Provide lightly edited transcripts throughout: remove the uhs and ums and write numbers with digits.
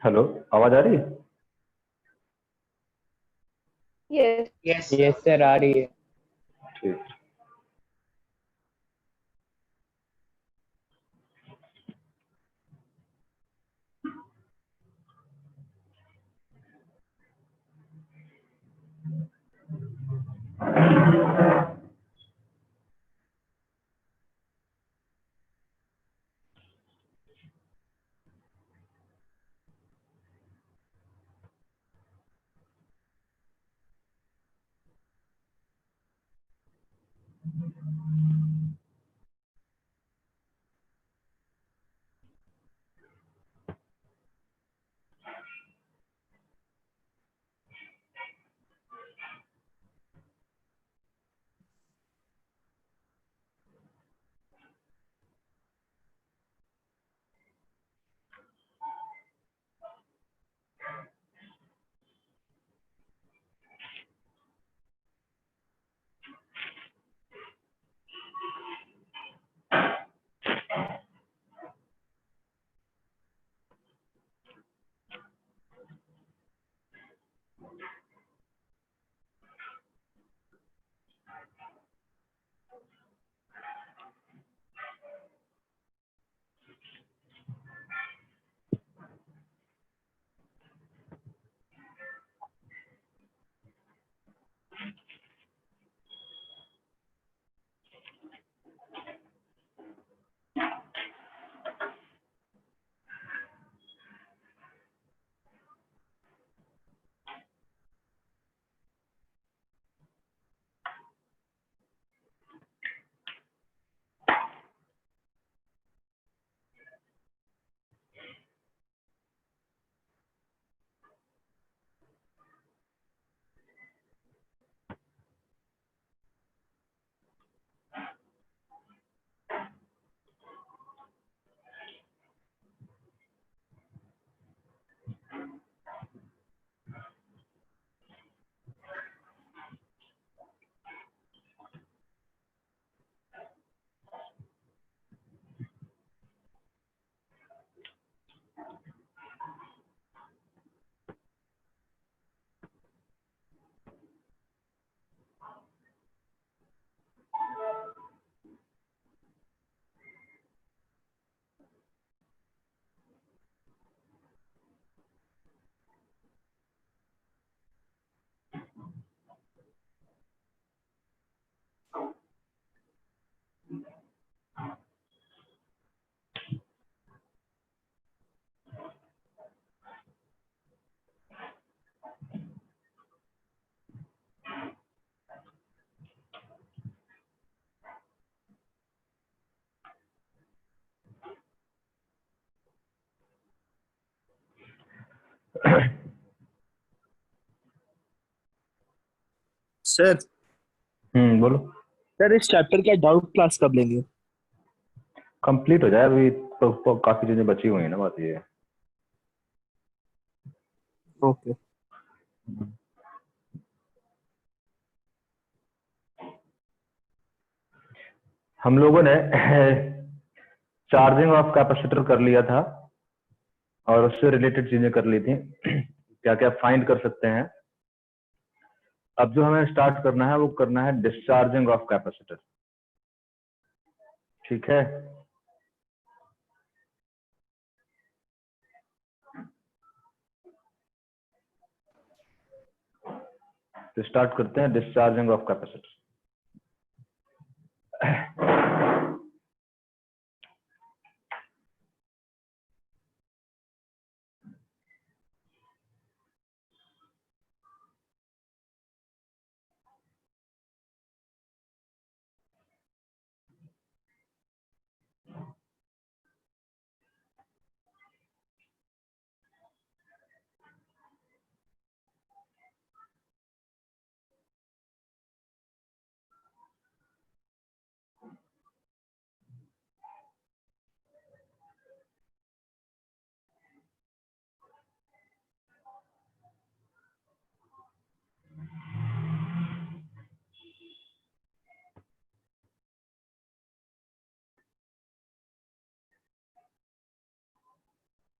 Hello, आवाज आ रही है? यस सर, आ रही है। ठीक। सर बोलो। सर इस चैप्टर का डाउट क्लास कब लेंगे? कंप्लीट हो जाए अभी तो काफी चीजें बची हुई है ना, बात ये है। ओके। हम लोगों ने चार्जिंग ऑफ कैपेसिटर कर लिया था और उससे रिलेटेड चीजें कर ली थी। क्या क्या फाइंड कर सकते हैं। अब जो हमें स्टार्ट करना है वो करना है डिस्चार्जिंग ऑफ कैपेसिटर। ठीक है, तो स्टार्ट करते हैं डिस्चार्जिंग ऑफ कैपेसिटर।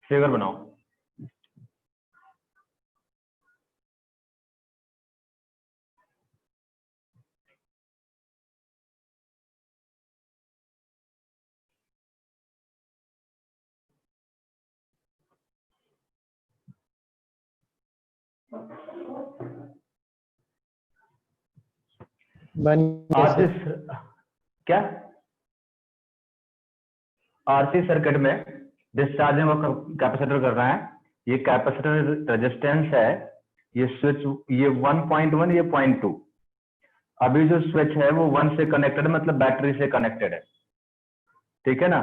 फिगर बनाओ। बन गया आरसी सर। क्या आरसी सर्किट में डिस्चार्जिंग ऑफ कैपेसिटर कर रहा है। ये कैपेसिटर रेजिस्टेंस है, ये स्विच, ये 1.1, ये 0.2। अभी जो स्विच है वो 1 से कनेक्टेड है, मतलब बैटरी से कनेक्टेड है। ठीक है ना।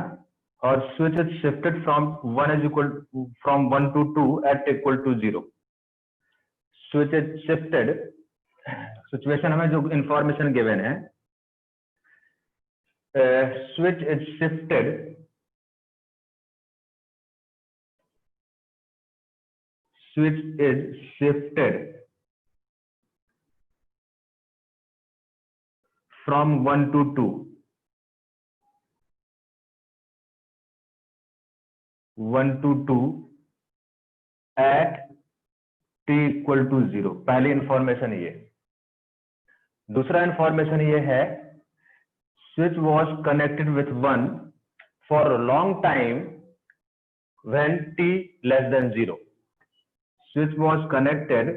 और switch is shifted from 1 to 2 at equal to 0। Switch is shifted, situation हमें जो इंफॉर्मेशन गिवन है, switch is shifted from 1 to 2 at t equal to 0। पहली इंफॉर्मेशन ये। दूसरा इंफॉर्मेशन ये है, switch was connected with 1 for a long time when t less than 0। switch was connected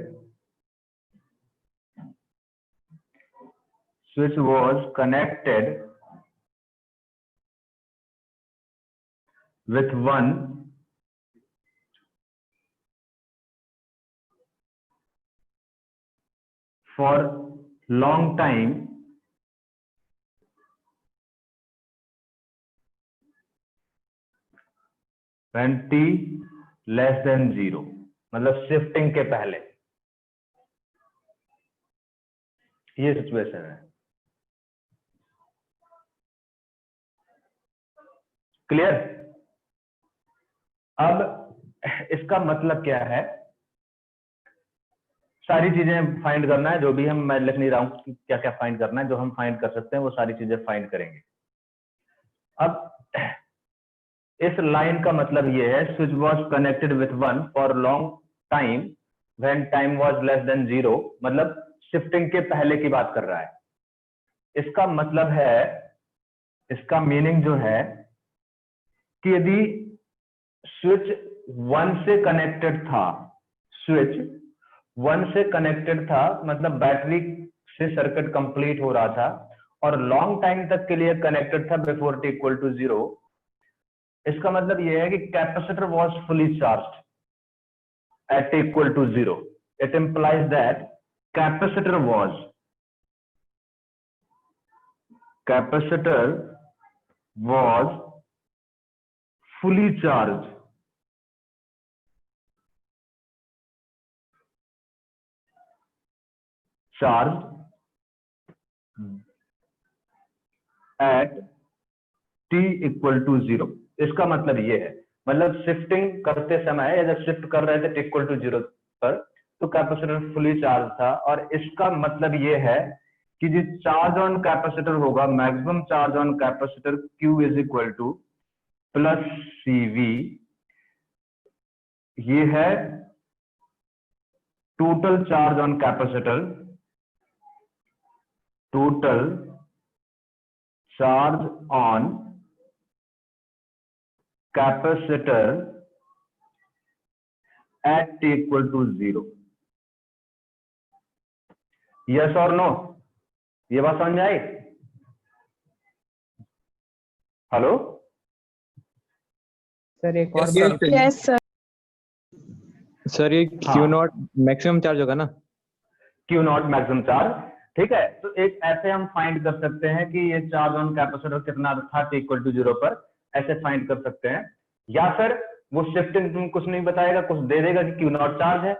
with 1 for long time when t less than 0, मतलब shifting के पहले। ये situation है। क्लियर। अब इसका मतलब क्या है, सारी चीजें फाइंड करना है। जो भी हम, मैं लिख नहीं रहा हूं क्या क्या फाइंड करना है, जो हम फाइंड कर सकते हैं वो सारी चीजें फाइंड करेंगे। अब इस लाइन का मतलब ये है, switch was connected with 1 for long time when time was less than 0, मतलब शिफ्टिंग के पहले की बात कर रहा है। इसका मतलब है, इसका मीनिंग जो है कि यदि स्विच 1 से कनेक्टेड था, स्विच 1 से कनेक्टेड था, मतलब बैटरी से सर्किट कंप्लीट हो रहा था और लॉन्ग टाइम तक के लिए कनेक्टेड था बिफोर टी इक्वल टू 0। इसका मतलब यह है कि capacitor was fully charge at t equal to 0। It implies that capacitor was fully charged at t equal to 0। इसका मतलब ये है, मतलब शिफ्टिंग करते समय जब शिफ्ट कर रहे थे t इक्वल टू 0 पर, तो कैपेसिटर फुली चार्ज था, और इसका मतलब ये है कि जो चार्ज ऑन कैपेसिटर होगा, maximum charge on capacitor q is equal to plus CV, ये है total charge on capacitor, total charge on capacitor at t equal to 0। Yes और नो? ये बात समझ में आई? हेलो सर एक और Yes, बात। sir. Yes sir. सर ये हाँ। क्यू नॉट मैक्सिमम चार्ज होगा ना? Q नॉट मैक्सिमम चार्ज, ठीक है। तो एक ऐसे हम फाइंड कर सकते हैं कि ये चार्ज ऑन कैपेसिटर कितना था t इक्वल टू 0 पर, ऐसे फाइंड कर सकते हैं। या फिर वो शिफ्टिंग तुम कुछ नहीं बताएगा, कुछ दे देगा कि Q नॉट चार्ज है,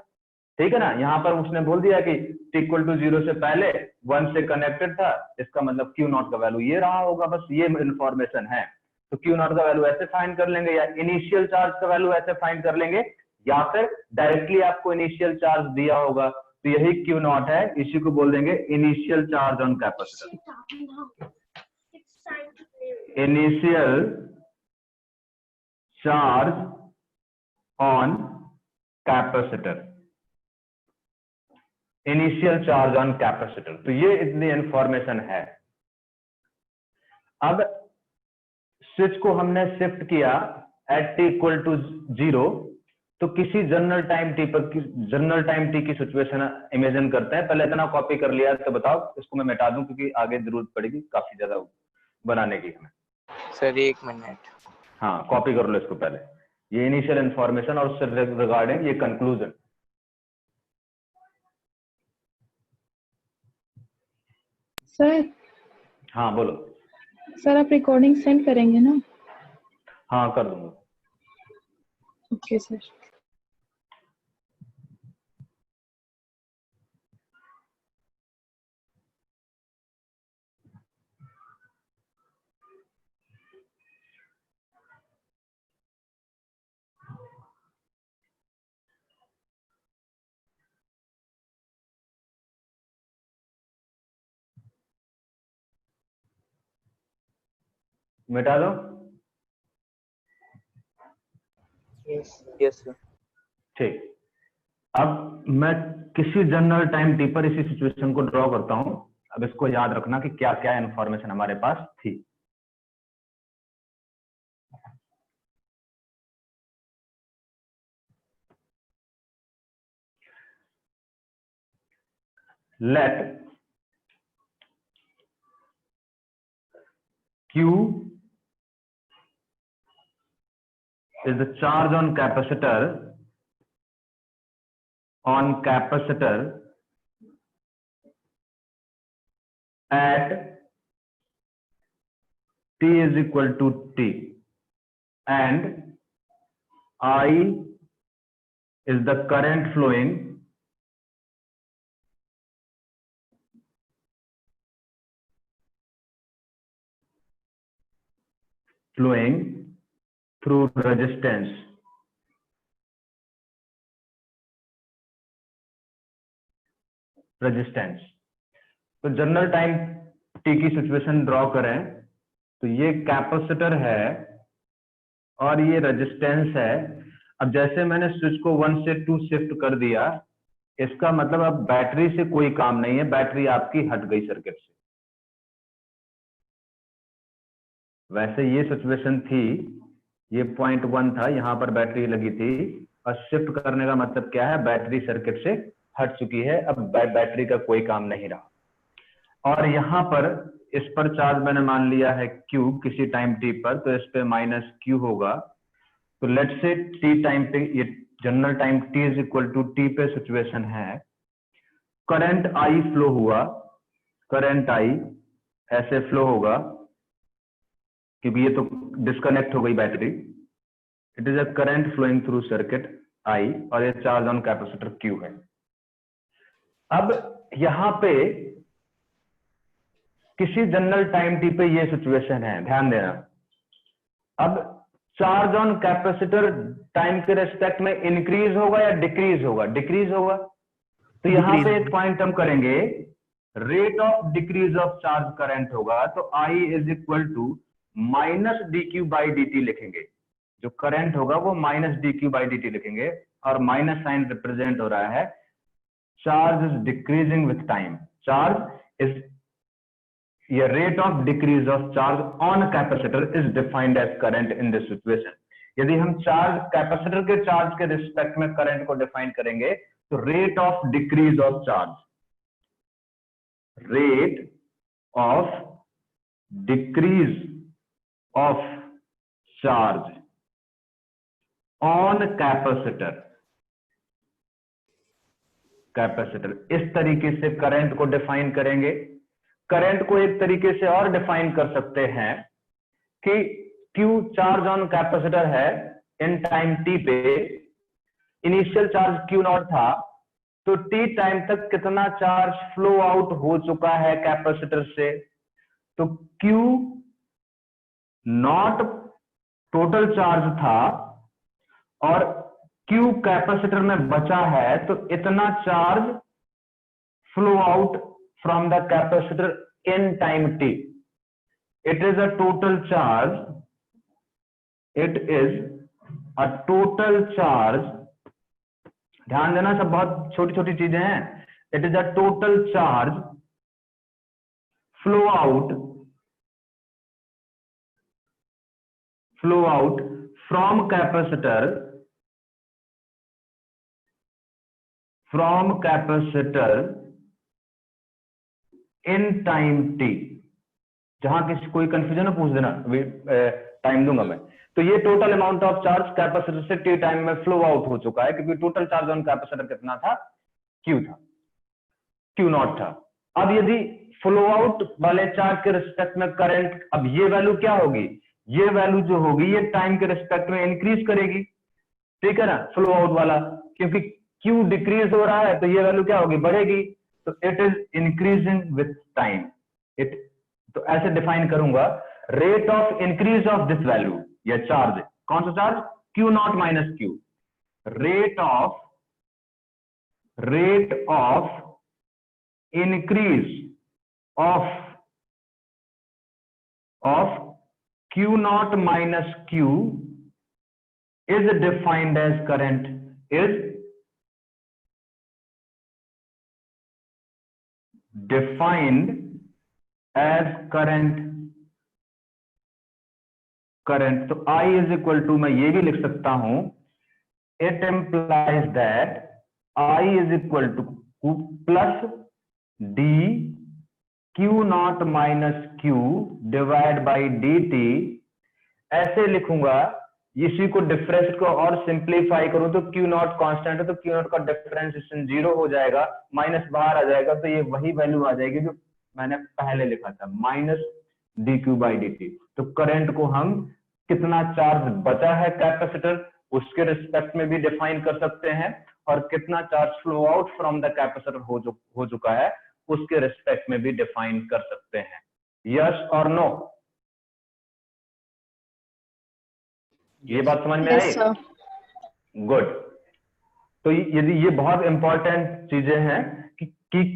ठीक है ना। यहाँ पर उसने बोल दिया कि t इक्वल टू 0 से पहले 1 से कनेक्टेड था, इसका मतलब Q नॉट का वैल्यू ये रहा होगा, बस ये इंफॉर्मेशन है। तो Q नॉट का वैल्यू ऐसे फाइंड कर लेंगे, या इनिशियल चार्ज का वैल्यू ऐसे फाइंड कर लेंगे, या फिर डायरेक्टली आपको इनिशियल चार्ज दिया होगा, तो यही Q नॉट है, इसी को बोल देंगे initial charge on capacitor. Initial charge on capacitor, initial charge on capacitor, तो ये इतनी इंफॉर्मेशन है। अब स्विच को हमने शिफ्ट किया एट t इक्वल टू 0, तो किसी जनरल टाइम t पर, जनरल टाइम t की सिचुएशन इमेजिन करते हैं। पहले इतना कॉपी कर लिया तो बताओ, इसको मैं मिटा दूं क्योंकि आगे जरूरत पड़ेगी काफी ज्यादा बनाने की हमें। सर एक मिनट। हाँ, कॉपी कर लो इसको पहले, ये इनिशियल इंफॉर्मेशन और उससे रिगार्डिंग ये कंक्लूजन। सर। हाँ बोलो। सर आप रिकॉर्डिंग सेंड करेंगे ना? हाँ कर दूंगा। Okay sir. मिटा दो। Yes sir. ठीक, अब मैं किसी जनरल टाइम टी पर इसी सिचुएशन को ड्रॉ करता हूं। अब इसको याद रखना कि क्या क्या इंफॉर्मेशन हमारे पास थी। Let Q is the charge on capacitor at t is equal to t, and I is the current flowing through resistance. तो जनरल टाइम t की सिचुएशन ड्रॉ करें, तो ये कैपेसिटर है और ये रेजिस्टेंस है। अब जैसे मैंने स्विच को 1 से 2 शिफ्ट कर दिया, इसका मतलब अब बैटरी से कोई काम नहीं है, बैटरी आपकी हट गई सर्किट से। वैसे ये सिचुएशन थी, ये पॉइंट 1 था, यहां पर बैटरी लगी थी, और शिफ्ट करने का मतलब क्या है, बैटरी सर्किट से हट चुकी है, अब बैटरी का कोई काम नहीं रहा। और यहाँ पर इस पर चार्ज मैंने मान लिया है Q किसी टाइम t पर, तो इस पे माइनस Q होगा। तो लेट से t टाइम पे, ये general time t is equal to t पे सिचुएशन है, करंट I फ्लो हुआ, करंट I ऐसे फ्लो होगा, क्योंकि ये तो डिस्कनेक्ट हो गई battery. It is a current flowing through circuit I, और ये चार्ज ऑन कैपेसिटर Q है। अब यहाँ पे किसी जनरल टाइम टी पे ये सिचुएशन है, ध्यान देना। अब चार्ज ऑन कैपेसिटर टाइम के रेस्पेक्ट में इंक्रीज होगा या डिक्रीज होगा? डिक्रीज होगा। तो यहां पे एक पॉइंट हम करेंगे, rate of decrease of charge current होगा, तो I is equal to minus d q by d t लिखेंगे। जो करंट होगा वो minus d q by d t लिखेंगे, और माइनस साइन रिप्रेजेंट हो रहा है charge is decreasing with time. Charge is, ये rate of decrease of charge on capacitor is defined as current in this situation. यदि हम चार्ज कैपेसिटर के चार्ज के रिस्पेक्ट में करंट को डिफाइन करेंगे, तो rate of decrease of charge, rate of decrease of charge on capacitor, इस तरीके से करंट को डिफाइन करेंगे। करंट को एक तरीके से और डिफाइन कर सकते हैं कि Q चार्ज ऑन कैपेसिटर है इन टाइम t पे, इनिशियल चार्ज Q नॉट था, तो t टाइम तक कितना चार्ज फ्लो आउट हो चुका है कैपेसिटर से। तो Q नॉट टोटल चार्ज था और Q कैपेसिटर में बचा है, तो इतना charge flow out from the capacitor in time t. It is a total charge. It is a total charge. ध्यान देना, सब बहुत छोटी छोटी चीजें हैं। It is a total charge flow out from capacitor in time T. जहां किसी कोई कंफ्यूजन हो पूछ देना, टाइम दूंगा मैं। तो ये total amount of charge capacitor से टी टाइम में फ्लो आउट हो चुका है, क्योंकि टोटल चार्ज ऑन कैपेसिटर कितना था? Q था, Q नॉट था। अब यदि फ्लो आउट वाले चार्ज के रिस्पेक्ट में करंट, अब ये वैल्यू क्या होगी? ये वैल्यू जो होगी ये टाइम के रिस्पेक्ट में इंक्रीज करेगी, ठीक है ना, फ्लो आउट वाला, क्योंकि Q डिक्रीज हो रहा है तो ये वैल्यू क्या होगी? बढ़ेगी। तो it is increasing with time. तो ऐसे डिफाइन करूंगा, rate of increase of this value, या चार्ज, कौन सा charge? Q not minus Q, rate of increase of Q not minus Q is defined as current, is defined as current। तो I is equal to, मैं ये भी लिख सकता हूं, it implies that I is equal to plus d Q not minus Q divide by dt। ऐसे लिखूंगा, इसी को डिफरेंस को और सिंप्लीफाई करूं तो Q नॉट कांस्टेंट है, तो Q नॉट का डिफरेंशिएशन 0 हो जाएगा, माइनस बाहर आ जाएगा, तो ये वही वैल्यू आ जाएगी जो मैंने पहले लिखा था, minus d q by d T. तो करंट को हम कितना चार्ज बचा है कैपेसिटर उसके रिस्पेक्ट में भी डिफाइन कर सकते हैं, और कितना charge flow out from the capacitor हो चुका है उसके रिस्पेक्ट में भी डिफाइन कर सकते हैं। यस और नो? ये बात समझ में आई? गुड। तो यदि ये बहुत इंपॉर्टेंट चीजें हैं कि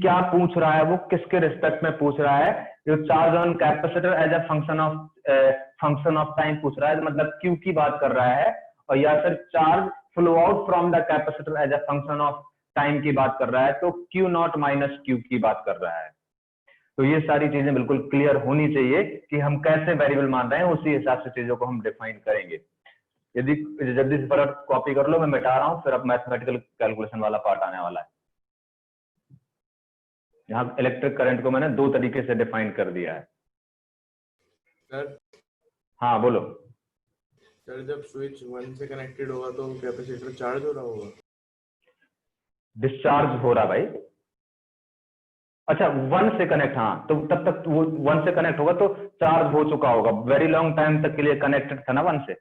क्या पूछ रहा है, वो किसके रिस्पेक्ट में पूछ रहा है। जो charge on capacitor as a function of time पूछ रहा है, मतलब Q की बात कर रहा है, और या फिर charge flow out from the capacitor as a function of time की बात कर रहा है, तो Q नॉट माइनस Q की बात कर रहा है। तो ये सारी चीजें बिल्कुल क्लियर होनी चाहिए कि हम कैसे वेरिएबल मान रहे हैं, उसी हिसाब से चीजों को हम डिफाइन करेंगे। यदि जल्दी से फटाफट कॉपी कर लो, मैं मिटा रहा हूं, फिर अब मैथमेटिकल कैलकुलेशन वाला पार्ट आने वाला है। यहाँ इलेक्ट्रिक करंट को मैंने दो तरीके से डिफाइन कर दिया है। सर, हाँ बोलो। सर जब स्विच 1 से कनेक्टेड होगा तो कैपेसिटर चार्ज हो रहा होगा? डिस्चार्ज हो रहा भाई। अच्छा 1 से कनेक्ट, हाँ, तो तब तक वो 1 से कनेक्ट होगा तो चार्ज हो चुका होगा, वेरी लॉन्ग टाइम तक के लिए कनेक्टेड था ना 1 से।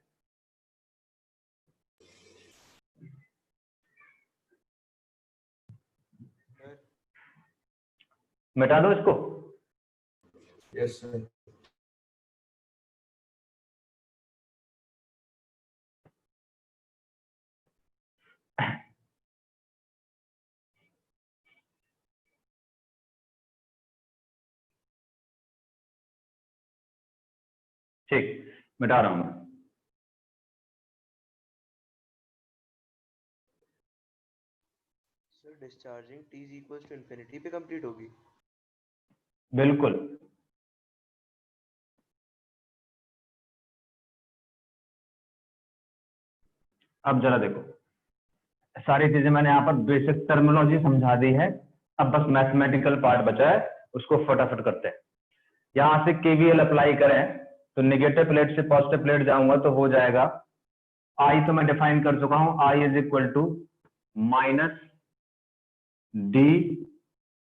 मिटा दो इसको। Yes sir. ठीक, मिटा रहा हूं मैं। Sir discharging t is equals to infinity पे कंप्लीट होगी। बिल्कुल। अब जरा देखो, सारी चीजें मैंने यहाँ पर बेसिक टर्मिनोलॉजी समझा दी है। अब बस मैथमेटिकल पार्ट बचा है, उसको फटाफट करते हैं। यहां से केवीएल अप्लाई करें तो नेगेटिव प्लेट से पॉजिटिव प्लेट जाऊंगा तो हो जाएगा, आई तो मैं डिफाइन कर चुका हूं, I is equal to minus d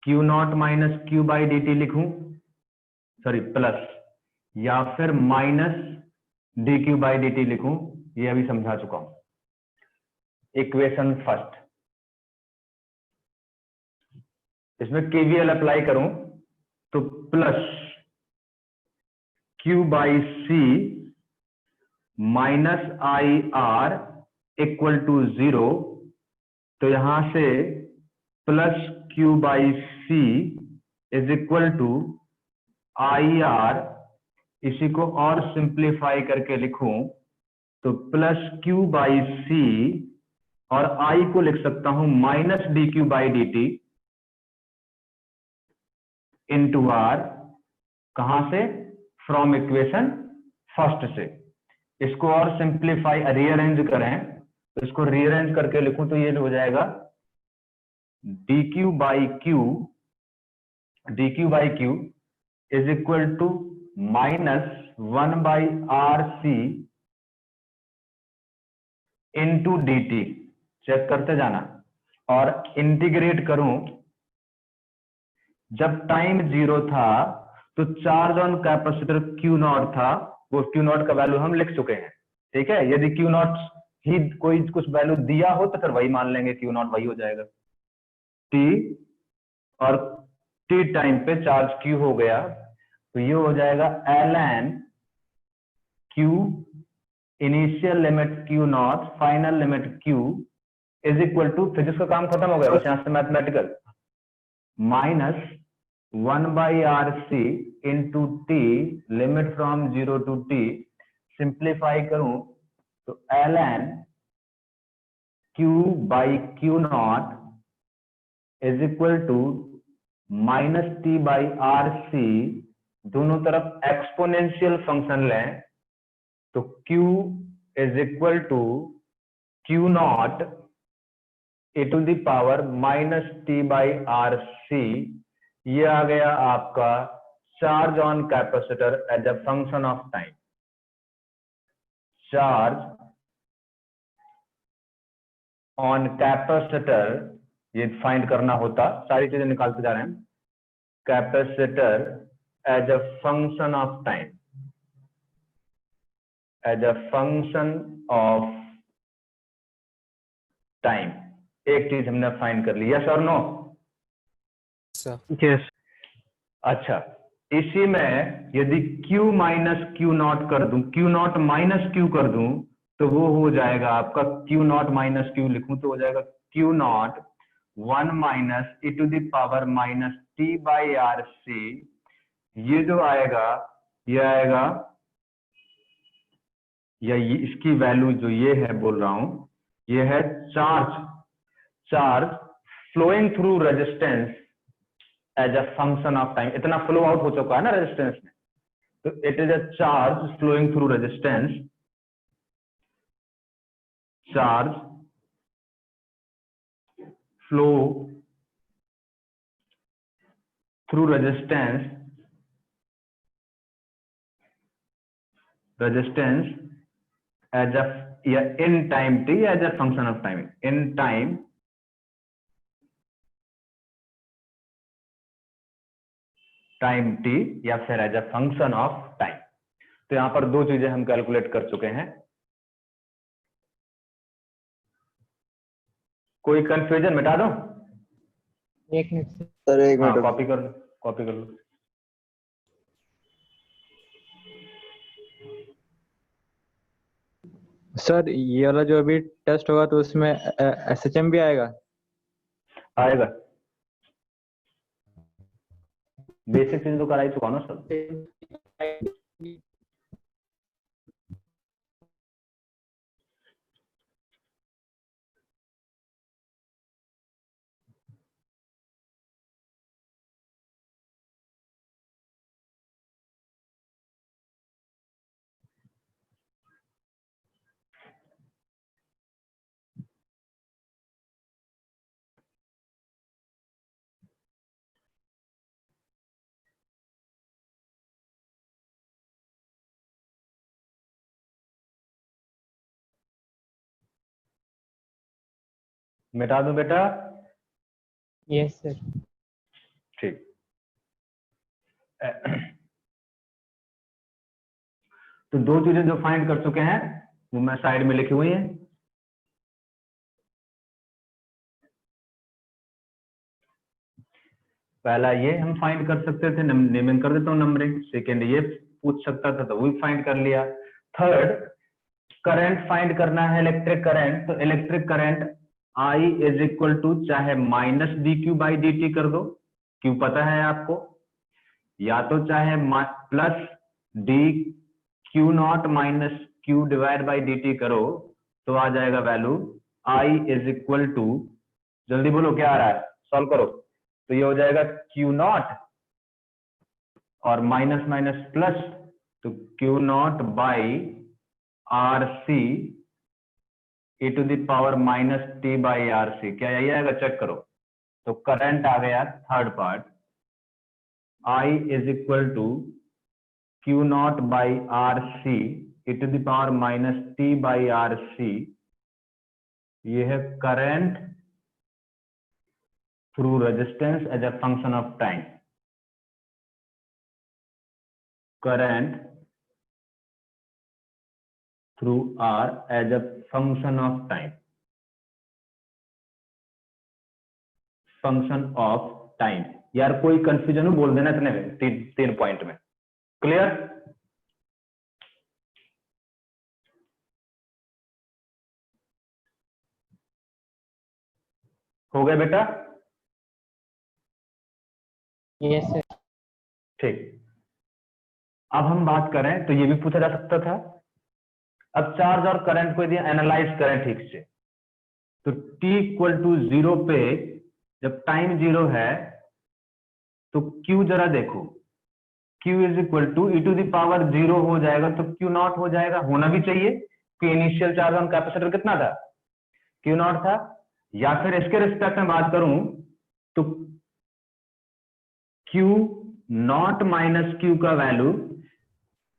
q not minus q by d t लिखूं, सॉरी प्लस, या फिर minus d q by d t लिखूं, ये अभी समझा चुका हूं। इक्वेशन फर्स्ट, इसमें केवीएल अप्लाई करूं तो plus Q by c minus I R equal to 0, तो यहां से plus Q by c is equal to I R, इसी को और सिंप्लीफाई करके लिखूं तो प्लस Q बाई सी और I को लिख सकता हूं minus d q by d t into R, कहां से, फ्रॉम इक्वेशन फर्स्ट से। इसको और सिंप्लीफाई रीअरेंज करें तो इसको रीअरेंज करके लिखूं तो ये हो जाएगा d q by q is equal to minus 1 by R C into d t. Check करते जाना और इंटीग्रेट करूं, जब टाइम 0 था तो charge on capacitor Q naught था, वो Q नॉट का वैल्यू हम लिख चुके हैं। ठीक है, यदि Q नॉट ही कोई कुछ वैल्यू दिया हो तो फिर वही मान लेंगे, Q नॉट वही हो जाएगा। T और T टाइम पे चार्ज Q हो गया तो ये हो जाएगा ln Q initial limit Q not final limit Q is equal to, physics का काम खत्म हो गया, बस यहां से mathematical, minus 1 by R C into t limit from 0 to t, simplify करूं तो ln Q by Q not is equal to minus t by R C, दोनों तरफ एक्सपोनेंशियल फंक्शन लें तो Q is equal to Q not e to the power minus t by R C. ये आ गया आपका charge on capacitor as a function of time. Charge on capacitor ये find करना होता, सारी चीजें निकालते जा रहे हैं, capacitor as a function of time, as a function of time. एक चीज हमने फाइंड कर ली, यस और नो? Yes. अच्छा, इसी में यदि Q माइनस Q नॉट कर दूं, Q नॉट माइनस Q कर दूं तो वो हो जाएगा आपका Q नॉट माइनस Q लिखूं तो हो जाएगा Q not 1 minus e to the power minus t by R C. ये जो आएगा ये आएगा, या ये इसकी वैल्यू जो ये है बोल रहा हूं, ये है charge flowing through resistance as a function of time. इतना फ्लो आउट हो चुका है ना रेजिस्टेंस में, तो it is a charge flowing through resistance, charge flow through resistance as a, या in time t as a function of time, in time t या फिर as a function of time. तो यहां पर दो चीजें हम कैलकुलेट कर चुके हैं। कोई कंफ्यूजन मिटा दो? एक मिनट सर एक हाँ, मिनट। कॉपी कर लो। सर ये वाला जो अभी टेस्ट होगा तो उसमें SHM भी आएगा? आएगा। बेसिक चीज तो कराई चुका ना सर। मिटा दूं बेटा? Yes sir. ठीक। तो दो चीजें जो फाइंड कर चुके हैं वो मैं साइड में लिखी हुई हैं। पहला ये हम फाइंड कर सकते थे, नेमिंग कर देता हूं नंबरिंग। सेकेंड ये पूछ सकता था तो वो भी फाइंड कर लिया। थर्ड, करंट फाइंड करना है, इलेक्ट्रिक करंट। तो electric current I is equal to चाहे माइनस dq बाई dt कर दो, क्यू पता है आपको, या तो चाहे plus d q not minus q divide by dt करो तो आ जाएगा value I is equal to, जल्दी बोलो क्या आ रहा है, सॉल्व करो। तो ये हो जाएगा क्यू नॉट और माइनस माइनस प्लस, तो Q naught by R C e to the power minus t by R C. क्या यही आएगा, चेक करो। तो करंट आ गया third part, I is equal to Q naught by R C e to the power minus t by R C. ये है current through resistance as a function of time. Current through R as a function of time, function of time. यार कोई confusion हो बोल देना इतने में, तीन पॉइंट में। क्लियर? हो गया बेटा? Yes sir. ठीक। अब हम बात करें तो ये भी पूछा जा सकता था। अब चार्ज और करंट को यदि एनालाइज करें ठीक से, तो t इक्वल टू 0 पे जब टाइम 0 है तो q जरा देखो, q is equal to e to the power 0 हो जाएगा तो q नॉट हो जाएगा, होना भी चाहिए कि इनिशियल चार्ज ऑन कैपेसिटर कितना था, q नॉट था। या फिर इसके रिस्पेक्ट में बात करूं तो q नॉट माइनस q का वैल्यू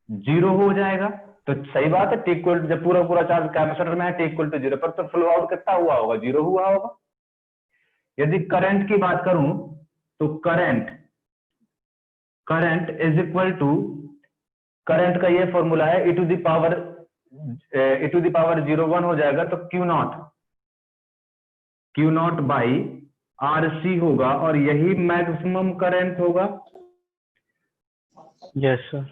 0 हो जाएगा। तो सही बात है, टी इक्वल जब पूरा पूरा चार्ज कैपेसिटर में है टी इक्वल टू 0 पर, तो फ्लो आउट कितना हुआ होगा, 0 हुआ होगा। यदि करंट की बात करूं तो current is equal to, current का ये फॉर्मूला है e टू द पावर 0 1 हो जाएगा, तो Q naught by R C होगा और यही मैक्सिमम करंट होगा। Yes sir.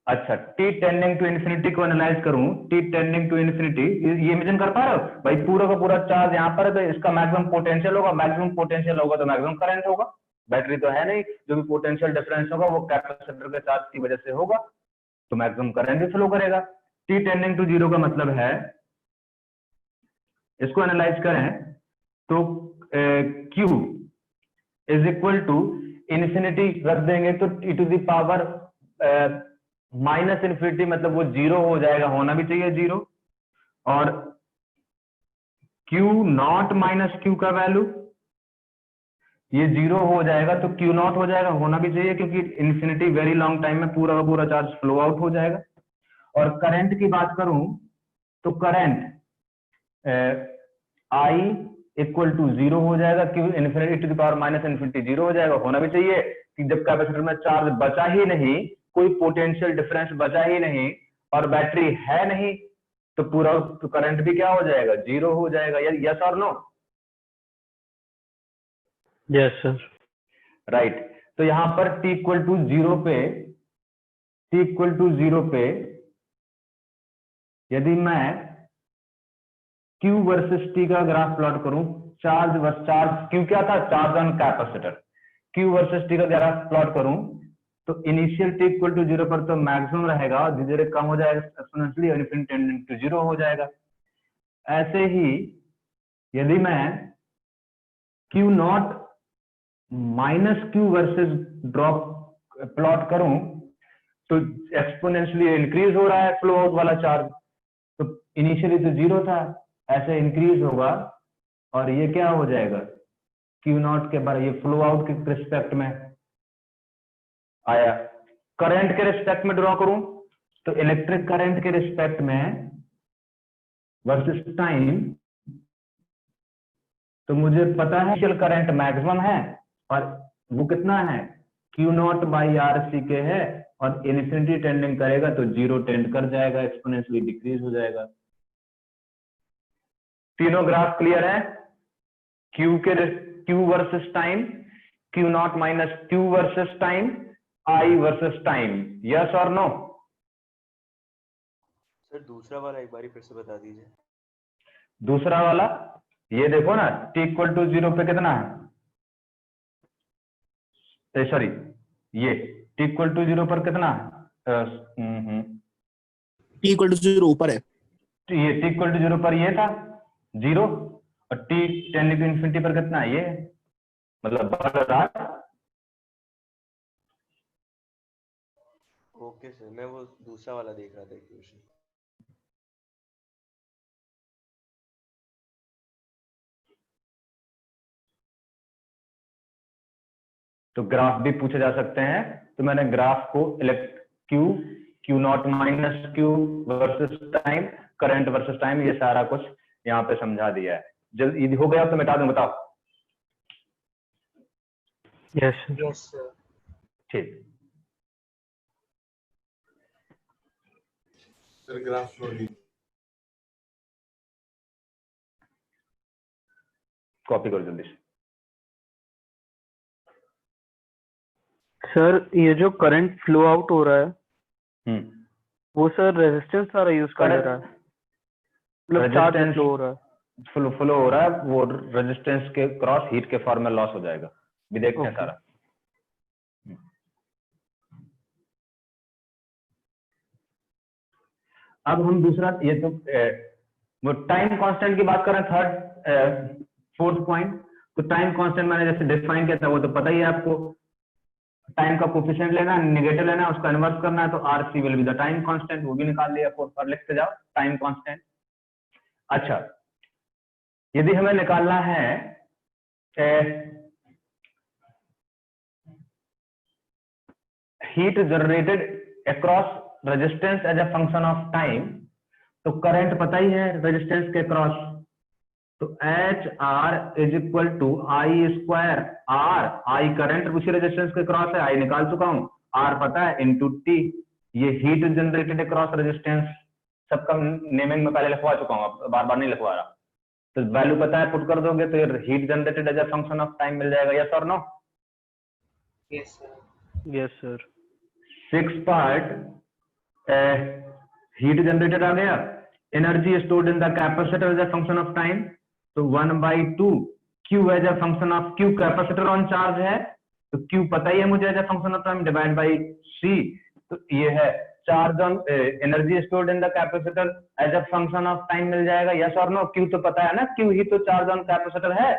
अच्छा, t टेंडिंग टू इन्फिनिटी को एनालाइज करूं, t टेंडिंग टू इन्फिनिटी, ये इमेजिन कर पा रहे हो भाई, पूरा का पूरा चार्ज यहाँ पर है तो इसका मैक्सिमम पोटेंशियल होगा, मैक्सिमम पोटेंशियल होगा तो मैक्सिमम करंट होगा। बैटरी तो है नहीं, जो भी पोटेंशियल डिफरेंस होगा वो कैपेसिटर के चार्ज की वजह से होगा, तो मैक्सिमम करंट भी फ्लो करेगा। t टेंडिंग टू 0 का मतलब है, इसको एनालाइज करें तो q is equal to infinity रख देंगे तो e to the power minus infinity, मतलब वो 0 हो जाएगा, होना भी चाहिए 0। और Q नॉट माइनस Q का वैल्यू ये 0 हो जाएगा तो Q नॉट हो जाएगा, होना भी चाहिए क्योंकि इन्फिनिटी वेरी लॉन्ग टाइम में पूरा का पूरा चार्ज फ्लो आउट हो जाएगा। और करंट की बात करूं तो करंट I इक्वल टू 0 हो जाएगा, क्यों infinity to the power minus infinity 0 हो जाएगा, होना भी चाहिए कि जब कैपेसिटर में चार्ज बचा ही नहीं, कोई पोटेंशियल डिफरेंस बचा ही नहीं और बैटरी है नहीं, तो पूरा तो करंट भी क्या हो जाएगा, 0 हो जाएगा। यस और नो? Yes sir. राइट। तो यहां पर t इक्वल टू 0 पे यदि मैं Q वर्सेस T का ग्राफ प्लॉट करूं, चार्ज वर्सेस चार्ज, Q क्या था, charge on capacitor, Q versus T का ग्राफ प्लॉट करूं तो इनिशियल T इक्वल टू 0 पर तो मैक्सिमम रहेगा और धीरे धीरे कम हो जाएगा एक्सपोनेंशियली और इनफिनिटी टेंडिंग टू 0 हो जाएगा। ऐसे ही यदि मैं Q not minus Q versus drop plot करूं तो एक्सपोनेंशियली इंक्रीज हो रहा है फ्लो आउट वाला चार्ज, तो इनिशियली तो 0 था, ऐसे इंक्रीज होगा और ये क्या हो जाएगा, Q नॉट के बारे, ये फ्लो आउट के रिस्पेक्ट में आया। करंट के रिस्पेक्ट में ड्रॉ करूं तो इलेक्ट्रिक करंट के रिस्पेक्ट में वर्सेस टाइम, तो मुझे पता है इनिशियल करंट मैक्सिमम है और वो कितना है, Q naught by R C के है और इन्फिनिटी टेंडिंग करेगा तो 0 टेंड कर जाएगा, एक्सपोनेंशियली डिक्रीज हो जाएगा। तीनों ग्राफ क्लियर है, Q versus time, Q not minus Q versus time, I versus time, yes और नो? सर दूसरा वाला एक बारी फिर से बता दीजिए। दूसरा वाला ये देखो ना, T इक्वल टू 0 पे कितना है, सॉरी ये T इक्वल टू 0 पर कितना है, T इक्वल टू 0 ऊपर है। ये T इक्वल टू 0 पर ये था 0 और T टेंडिंग टू इन्फिनिटी पर कितना है, ये मतलब बढ़ रहा है। ओके सर, मैं वो दूसरा वाला देख रहा था इक्वेशन। तो ग्राफ भी पूछे जा सकते हैं, तो मैंने ग्राफ को Q not minus Q versus time, current versus time, ये सारा कुछ यहाँ पे समझा दिया है। जल्दी हो गया तो मिटा दूं, बताओ। यस ठीक, सर ग्राफ शो दी। कॉपी करो जल्दी से। सर ये जो करंट फ्लो आउट हो रहा है वो सर रेजिस्टेंस सारा यूज कर रहा है, मतलब चार्ज फ्लो हो रहा है, फ्लो हो रहा है, वो रेजिस्टेंस के क्रॉस हीट के फॉर्म में लॉस हो जाएगा, भी देखते हैं सारा। अब हम दूसरा, ये तो वो टाइम कांस्टेंट की बात कर रहे हैं, थर्ड फोर्थ पॉइंट। तो टाइम कांस्टेंट मैंने जैसे डिफाइन किया था वो तो पता ही है आपको, टाइम का कोफिशिएंट लेना है, नेगेटिव लेना है, उसका इन्वर्स करना है, तो RC will be the time constant, वो भी निकाल लिया फोर्थ पर, लिखते जाओ टाइम कांस्टेंट। अच्छा, यदि हमें निकालना है heat generated across resistance as a function of time, तो करंट पता ही है रेजिस्टेंस के क्रॉस, तो HR is equal to I square R, I current उसी रेजिस्टेंस के क्रॉस है, आई निकाल चुका हूं, R पता है, इंटू T, ये हीट जनरेटेड अक्रॉस रेजिस्टेंस, सबका नेमिंग में पहले लिखवा चुका हूं, बार बार नहीं लिखवा रहा, तो वैल्यू पता है, पुट कर दोगे तो ये heat generated as a function of time मिल जाएगा, यस और no? Yes sir. 6 part heat generated आ गया, energy stored in the capacitor as a function of time, तो 1/2 Q as a function of Q, capacitor on charge है तो Q पता ही है मुझे as a function of time, divide by C, तो ये है charge on energy stored in the capacitor as a function of time मिल जाएगा, यस और नो? Q तो पता है ना, Q ही तो चार्ज ऑन कैपेसिटर है।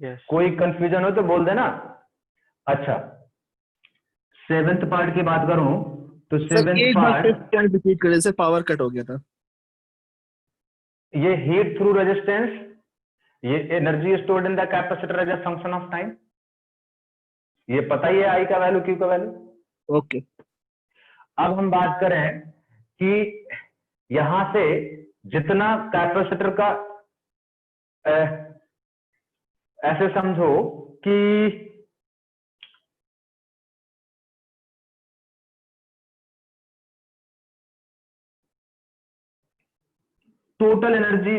यस। कोई कंफ्यूजन हो तो बोल देना। अच्छा, 7th पार्ट की बात करूं तो सर 7th एक बार पार्ट, फिर रिपीट करें, से पावर कट हो गया था। ये हीट थ्रू रेजिस्टेंस, ये energy stored in the capacitor as a function of time, ये पता ही है आई का वैल्यू, Q का वैल्यू। ओके, अब हम बात करें कि यहां से जितना कैपेसिटर का ऐसे समझो कि टोटल एनर्जी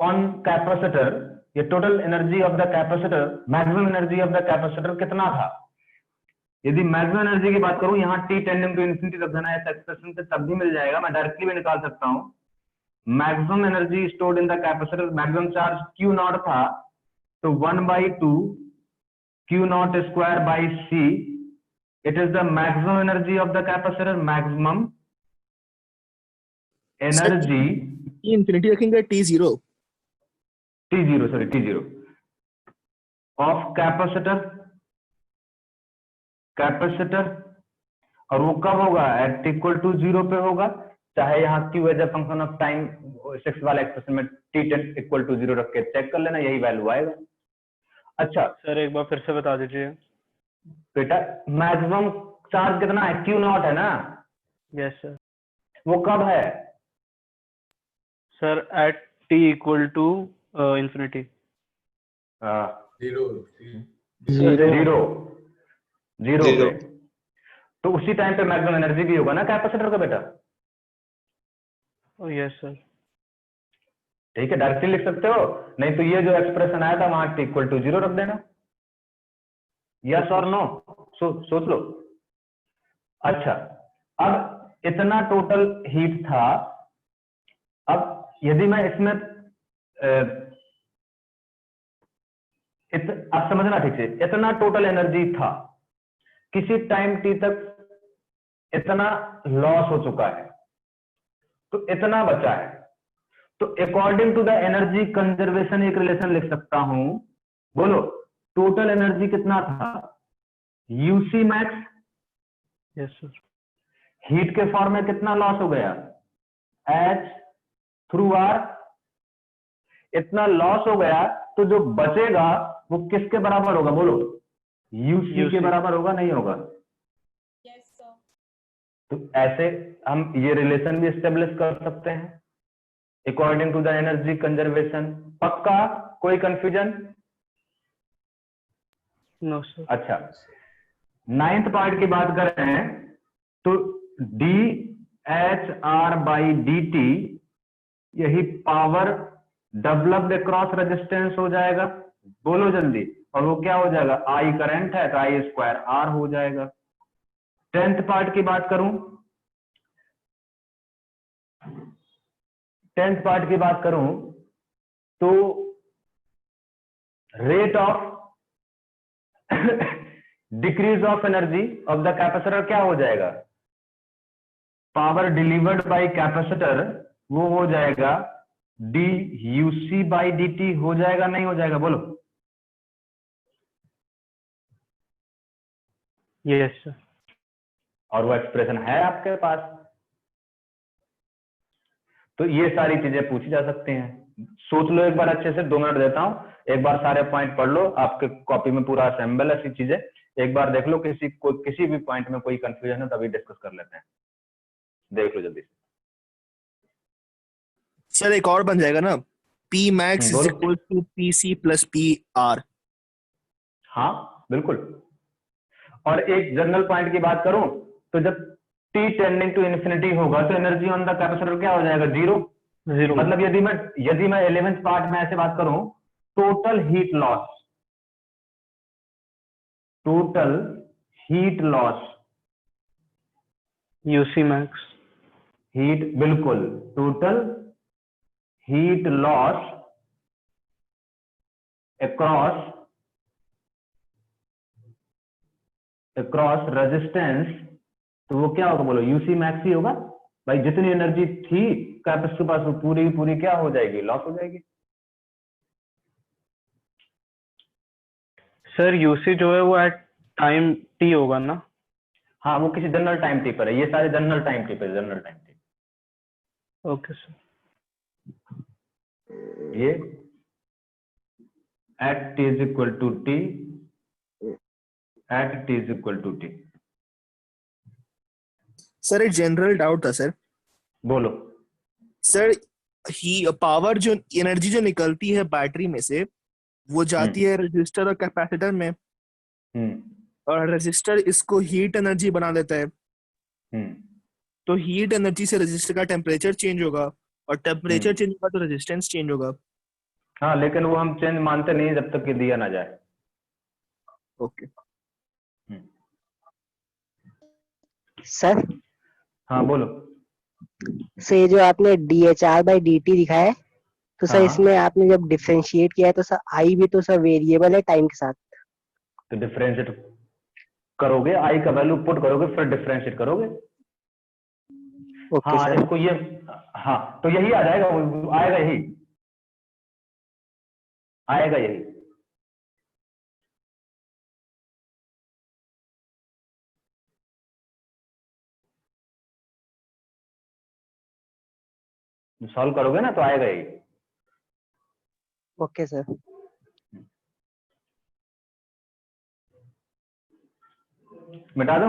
ऑन कैपेसिटर, ये total energy of the capacitor, maximum energy of the capacitor कितना था, यदि मैक्सिमम एनर्जी की बात करूं, यहाँ t टेंडिंग टू इन्फिनिटी रख देना है एक्सप्रेशन से, तब भी मिल जाएगा। मैं डायरेक्टली भी निकाल सकता हूं। Maximum energy stored in the capacitor, maximum charge Q naught था, तो 1/2 Q not square by C, it is the maximum energy of the capacitor. Maximum energy infinity रखेंगे T0 T0 ऑफ कैपेसिटर, और वो कब होगा? एट इक्वल टू 0 पे होगा, चाहे यहाँ Q as a function of time 6 वाला एक्सप्रेशन में T10 इक्वल टू 0 रख के चेक कर लेना, यही वैल्यू आएगा। अच्छा सर एक बार फिर से बता दीजिए। बेटा, मैक्सिमम चार्ज कितना है? Q नॉट है ना? Yes sir. वो कब है? Sir at t equal to infinity. Zero पे, तो उसी टाइम पे मैक्सिमम एनर्जी भी होगा ना कैपेसिटर का बेटा। Yes sir. ठीक है, डायरेक्टली लिख सकते हो, नहीं तो ये जो एक्सप्रेशन आया था वहां t इक्वल टू 0 रख देना। यस और नो, सोच लो। अच्छा, अब इतना टोटल हीट था। अब यदि मैं इसमें आप समझना ठीक से, इतना टोटल एनर्जी था, किसी टाइम t तक इतना लॉस हो चुका है, तो इतना बचा है। तो according to the energy conservation एक रिलेशन लिख सकता हूं। बोलो, टोटल एनर्जी कितना था? U C max. Yes sir. Heat के फॉर्म में कितना लॉस हो गया? H through R। इतना लॉस हो गया, तो जो बचेगा वो किसके बराबर होगा? बोलो, यूसी के बराबर होगा, नहीं होगा? तो ऐसे हम ये रिलेशन भी एस्टेब्लिश कर सकते हैं according to the energy conservation. पक्का? कोई कंफ्यूजन? No sir. अच्छा, 9th पार्ट की बात कर रहे हैं, तो dHr/dt यही पावर डेवलप्ड अक्रॉस रेजिस्टेंस हो जाएगा। बोलो जल्दी। और वो क्या हो जाएगा? I करंट है तो I²R हो जाएगा। 10th पार्ट की बात करूं, 10th पार्ट की बात करूं तो rate of decrease of energy of the capacitor क्या हो जाएगा? पावर डिलीवर्ड बाय कैपेसिटर, वो हो जाएगा DUC/dt हो जाएगा, नहीं हो जाएगा? बोलो। Yes sir. और वो एक्सप्रेशन है आपके पास, तो ये सारी चीजें पूछी जा सकती हैं। सोच लो एक बार अच्छे से, 2 मिनट देता हूं, एक बार सारे पॉइंट पढ़ लो, आपके कॉपी में पूरा असेंबल है चीजें, एक बार देख लो। किसी भी पॉइंट में कोई कंफ्यूजन है तभी डिस्कस कर लेते हैं, देख लो जल्दी से। सर एक और बन जाएगा ना, P max is बोलो। equal to PC plus PR। हाँ बिल्कुल। और एक जनरल पॉइंट की बात करूं तो जब t टेंडिंग टू इन्फिनिटी होगा तो एनर्जी ऑन द कैपेसिटर क्या हो जाएगा? 0। मतलब यदि मैं 11th पार्ट में ऐसे बात करूं, total heat loss UC max. हीट, बिल्कुल, total heat loss across resistance, तो वो क्या होगा? बोलो, यूसी मैक्स ही होगा भाई। जितनी एनर्जी थी कैपेसिटर के पास वो पूरी क्या हो जाएगी? लॉस हो जाएगी। सर यूसी जो है वो एट टाइम t होगा ना? हाँ, वो किसी जनरल टाइम टी पर है, ये सारे जनरल टाइम टी पर, general time t. Okay sir. ये at t is equal to t, at t is equal to t। Sir एक जनरल डाउट था सर। बोलो। सर ही पावर जो एनर्जी जो निकलती है बैटरी में से, वो जाती है रजिस्टर और कैपेसिटर में, और रजिस्टर इसको हीट एनर्जी बना देता है। तो हीट एनर्जी से रजिस्टर का टेम्परेचर चेंज होगा, और टेम्परेचर चेंज होगा तो रेजिस्टेंस चेंज होगा। हाँ, लेकिन वो हम चेंज मानते नहीं जब तक कि दिया ना जाए। ओके। सर हाँ बोलो। सर ये जो आपने dhr/dt दिखाया है, तो सर हाँ इसमें आपने जब डिफरेंशिएट किया है तो सर आई भी तो सर वेरिएबल है टाइम के साथ। तो डिफरेंशिएट करोगे, आई का वैल्यू पुट करोगे, फिर डिफरेंशिएट करोगे। ओके हाँ सर। इसको ये, हाँ तो यही आ जाएगा, आएगा यही, आएगा यही। सॉल्व करोगे ना तो आएगा यही। Okay sir. मिटा दो।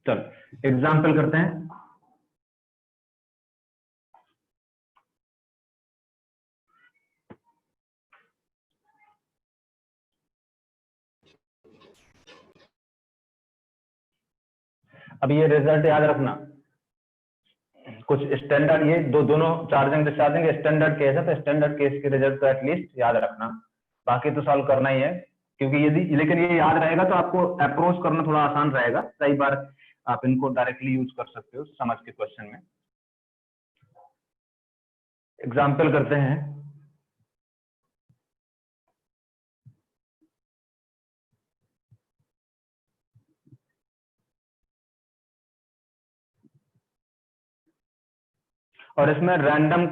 चल एग्जाम्पल करते हैं। अब ये रिजल्ट याद रखना, कुछ स्टैंडर्ड, ये दोनों चार्जिंग डिस्चार्जिंग स्टैंडर्ड केस है, तो स्टैंडर्ड केस के रिजल्ट तो एटलीस्ट याद रखना, बाकी तो सॉल्व करना ही है। क्योंकि यदि, लेकिन ये याद रहेगा तो आपको अप्रोच करना थोड़ा आसान रहेगा। कई बार आप इनको डायरेक्टली यूज कर सकते हो समझ के क्वेश्चन में। एग्जाम्पल करते हैं। और इसमें रैंडम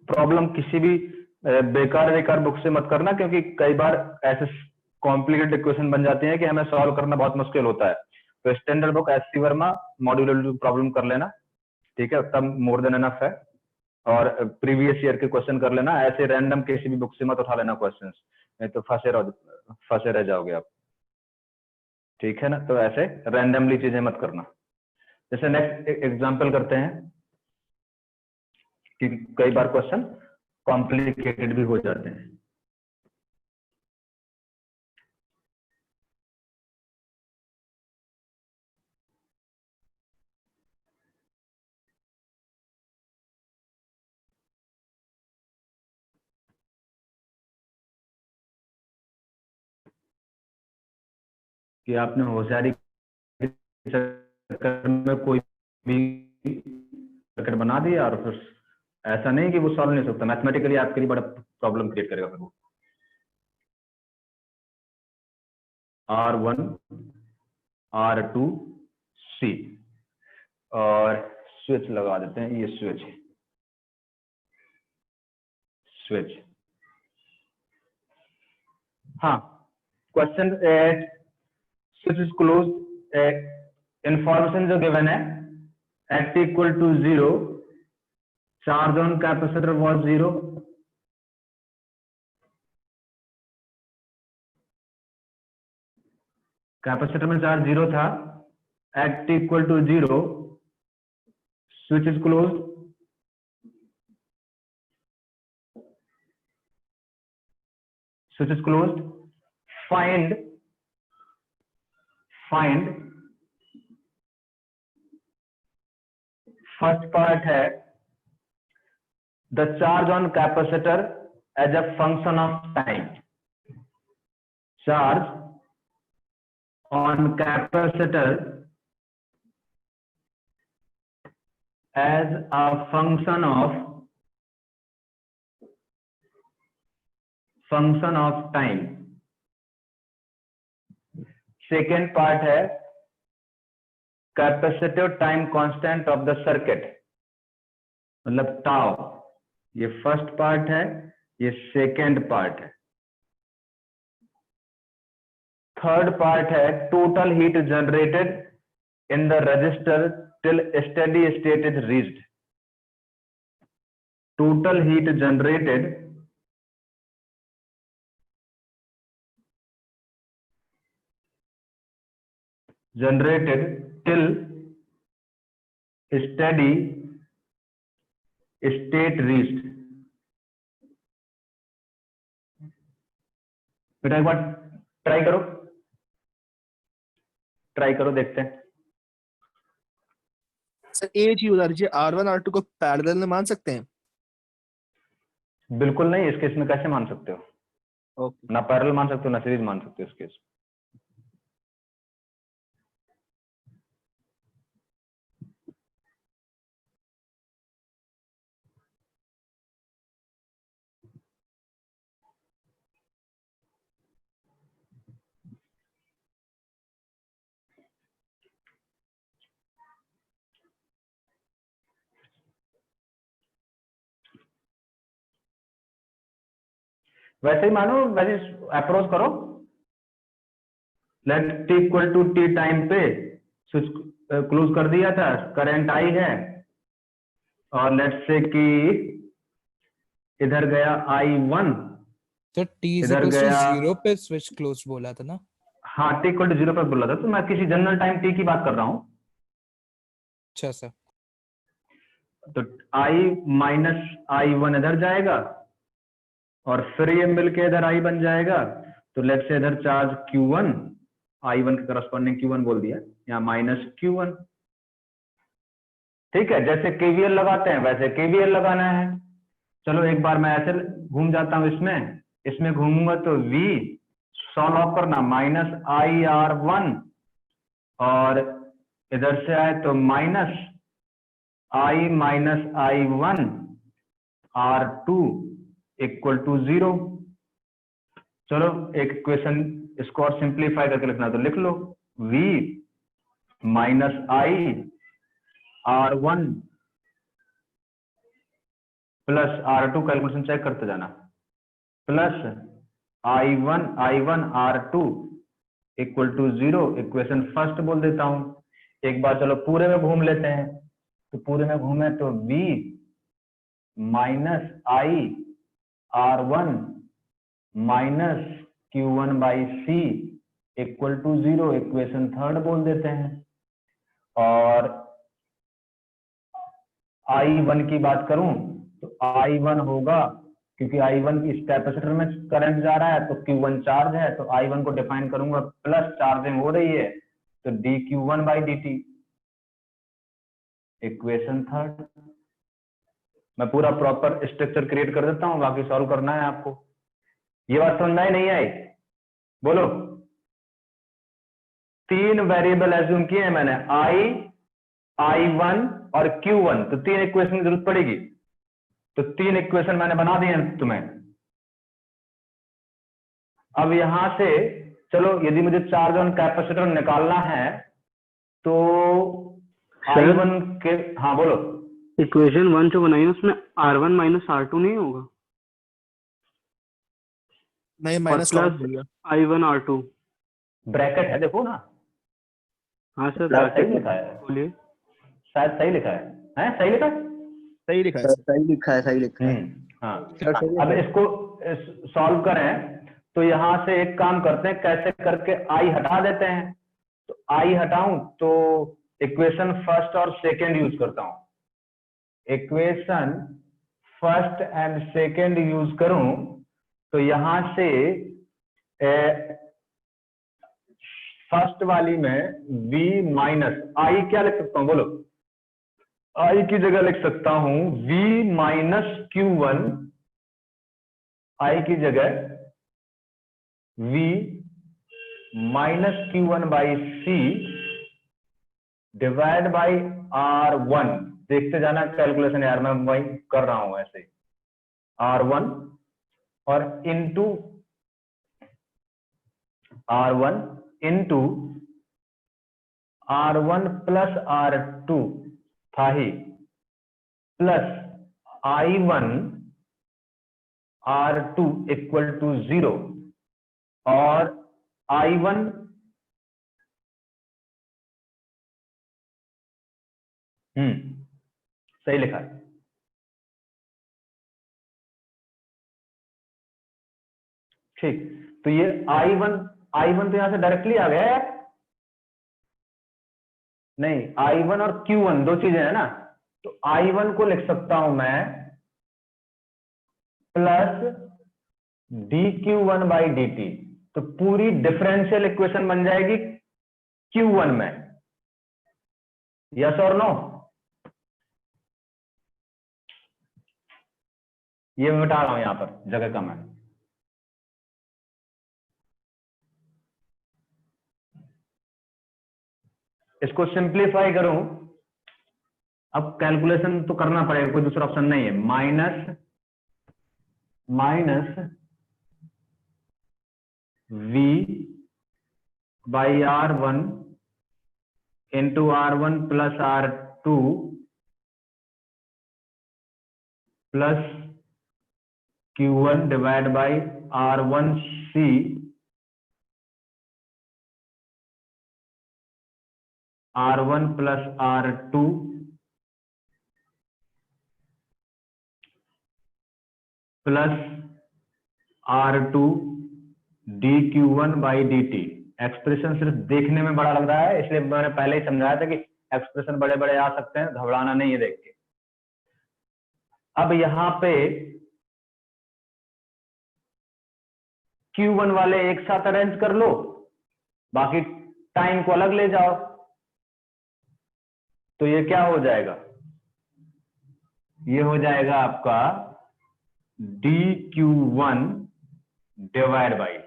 प्रॉब्लम किसी भी बेकार बुक से मत करना, क्योंकि कई बार ऐसे कॉम्प्लिकेटेड इक्वेशन बन जाते हैं कि हमें सॉल्व करना बहुत मुश्किल होता है। तो standard book S C Verma modular problem कर लेना, ठीक है, तब मोर देन एनफ है। और प्रीवियस ईयर के क्वेश्चन कर लेना, ऐसे रैंडम किसी भी बुक से मत उठा लेना क्वेश्चन, नहीं तो फंसे रह जाओगे आप, ठीक है ना। तो ऐसे रैंडमली चीजें मत करना। जैसे नेक्स्ट एग्जाम्पल करते हैं कि कई बार क्वेश्चन कॉम्प्लिकेटेड भी हो जाते हैं। कि आपने होशियारी के चक्कर में कोई भी सर्किट बना दिया और फिर ऐसा नहीं कि वो सॉल्व नहीं हो सकता, मैथमेटिकली आपके लिए बड़ा प्रॉब्लम क्रिएट करेगा फिर वो। R1 R2 C और स्विच लगा देते हैं, ये स्विच। हाँ question, switch is close, information जो गिवन है, at equal to 0 charge on capacitor was 0, capacitor में चार्ज 0 था, at equal to 0 switch is closed, find first part है the charge on capacitor as a function of time, charge on capacitor as a function of time। Second part है capacitive time constant of the circuit, मतलब tau. ये first part है, ये second part है। Third part है total heat generated in the resistor till steady state is reached. Total heat generated till steady state reached। बेटा एक बार try करो देखते हैं। सर एक चीज बता दीजिए, R1 R2 को पैरेलल में मान सकते हैं? बिल्कुल नहीं, इस केस में कैसे मान सकते हो? ओके। ना पैरेलल मान सकते हो ना सीरीज मान सकते हो इस केस। वैसे ही मानो, वैसे अप्रोच करो। Let t equal to t time पे स्विच क्लोज कर दिया था, करंट आई है, और लेट से कि इधर गया I1, तो t इज इधर इक्वल्स टू गया, 0 पे स्विच क्लोज बोला था ना। हाँ टी इक्वल टू 0 पर बोला था, तो मैं किसी जनरल टाइम टी की बात कर रहा हूँ। अच्छा सर। तो I माइनस I1 इधर जाएगा और फिर ये मिलके इधर I बन जाएगा। तो लेट से इधर चार्ज Q1, I1 के करस्पॉन्डिंग Q1 बोल दिया, यहाँ माइनस Q1। ठीक है, जैसे KVL लगाते हैं वैसे KVL लगाना है। चलो एक बार मैं ऐसे घूम जाता हूं, इसमें घूमूंगा तो V सॉल्व ऑफ करना, माइनस IR1, और इधर से आए तो minus I minus I1 R2 equal to 0। चलो एक इक्वेशन इसको और सिंप्लीफाई करके लिखना तो लिख लो, V minus I R1 plus R2, calculation check करते जाना, plus I1 R2 equal to 0। Equation first बोल देता हूं। एक बार चलो पूरे में घूम लेते हैं, तो पूरे में घूमे तो V minus I R1 minus Q1 by C equal to 0। Equation third बोल देते हैं। और I1 की बात करूं तो I1 होगा, क्योंकि I1 इस कैपेसिटर में करंट जा रहा है तो Q1 चार्ज है, तो I1 को डिफाइन करूंगा प्लस चार्जिंग हो रही है तो dQ1 by dt। Equation third. मैं पूरा प्रॉपर स्ट्रक्चर क्रिएट कर देता हूं, बाकी सॉल्व करना है आपको। ये बात समझ में नहीं आई? बोलो। 3 वेरिएबल एज्यूम किए हैं मैंने, I1 और Q1, तो 3 इक्वेशन की जरूरत पड़ेगी। तो 3 इक्वेशन मैंने बना दिए हैं तुम्हें। अब यहां से चलो, यदि मुझे चार्ज ऑन कैपेसिटर निकालना है तो I1 के, हाँ बोलो। इक्वेशन 1 जो बनाई है उसमें R1 माइनस R2 नहीं होगा? नहीं, और minus plus I1 R2। Bracket है, देखो ना। हाँ सर, सही ब्रैकेट लिखा है, बोलिए। शायद सही लिखा है, हैं? सही लिखा है? सही लिखा है। सही लिखा है, सही लिखा है। हाँ। सर सही अब है। इसको सॉल्व करें तो यहां से एक काम करते हैं, कैसे करके I हटा देते हैं। तो I हटाऊं तो इक्वेशन फर्स्ट और सेकंड यूज करता हूं। Equation first and second use करूं तो यहां से फर्स्ट वाली में V माइनस I क्या लिख सकता हूं, बोलो। I की जगह लिख सकता हूं V माइनस Q1, I की जगह V minus Q1 by C divide by R1। देखते जाना कैलकुलेशन यार, मैं वही कर रहा हूं ऐसे, R1 और into R1 into R1 plus R2 था ही, plus I1 R2 equal to 0, और I1 सही लिखा है। ठीक, तो ये I1 तो यहां से डायरेक्टली आ गया यार। नहीं, I1 और Q1 दो चीजें है ना, तो I1 को लिख सकता हूं मैं प्लस dQ1 बाई dt। तो पूरी डिफरेंशियल इक्वेशन बन जाएगी Q1 में। यस और नो? ये मैं मिटा रहा हूं, यहां पर जगह कम है। इसको सिंप्लीफाई करूं, अब कैलकुलेशन तो करना पड़ेगा, कोई दूसरा ऑप्शन नहीं है। Minus V by R1 into R1 plus R2 plus Q1 divide by R1C R1 plus R2 plus R2 dQ1 by dt। Expression सिर्फ देखने में बड़ा लग रहा है, इसलिए मैंने पहले ही समझाया था कि एक्सप्रेशन बड़े बड़े आ सकते हैं, घबराना नहीं है देख के। अब यहां पे Q1 वाले एक साथ अरेंज कर लो, बाकी टाइम को अलग ले जाओ, तो ये क्या हो जाएगा, ये हो जाएगा आपका dQ1 डिवाइड बाई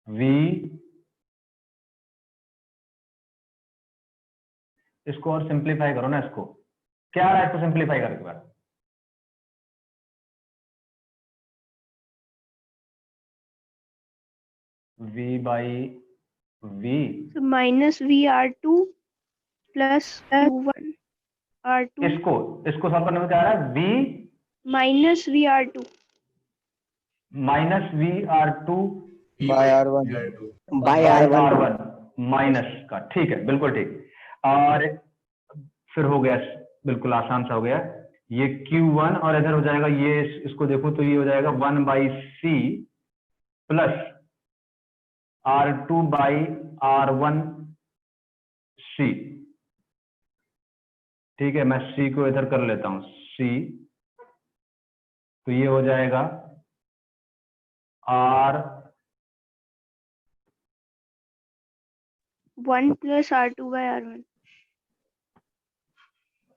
V, इसको और सिंप्लीफाई करो ना, इसको क्या आ रहा है, इसको सिंप्लीफाई करके बाद V by V minus VR2 plus Q1 R2 इसको सॉल्व करने में क्या आ रहा है, V minus VR2 minus VR2 by R1 by R1 minus का, ठीक है, बिल्कुल ठीक। और फिर हो गया, बिल्कुल आसान सा हो गया, ये Q1 और इधर हो जाएगा, ये इसको देखो तो ये हो जाएगा 1 by C plus R2 by R1 C। ठीक है, मैं C को इधर कर लेता हूं, C, तो ये हो जाएगा R1 plus R2 bye R1।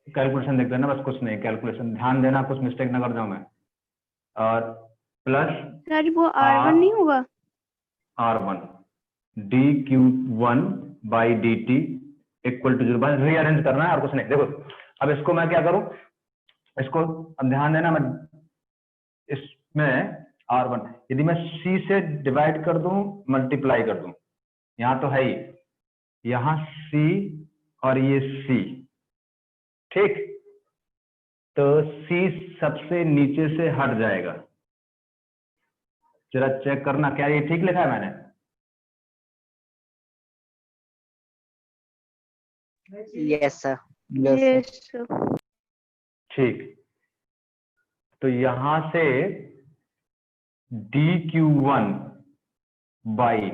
Calculation देख लेना बस, कुछ नहीं, कैलकुलेशन ध्यान देना, कुछ मिस्टेक ना कर जाऊं मैं। और प्लस सर वो R1 नहीं होगा, R1 dQ1 by dt equal to 0। बस रीअरेंज करना है और कुछ नहीं। देखो अब इसको मैं क्या करूं, इसको अब ध्यान देना, मैं इसमें R1 यदि मैं C से डिवाइड कर दूं, मल्टीप्लाई कर दूं, यहां तो है ही, यहां C और ये C, ठीक, तो C सबसे नीचे से हट जाएगा। जरा चेक करना क्या ये ठीक लिखा है मैंने। Yes sir. Yes sir. ठीक, तो यहां से dQ1 by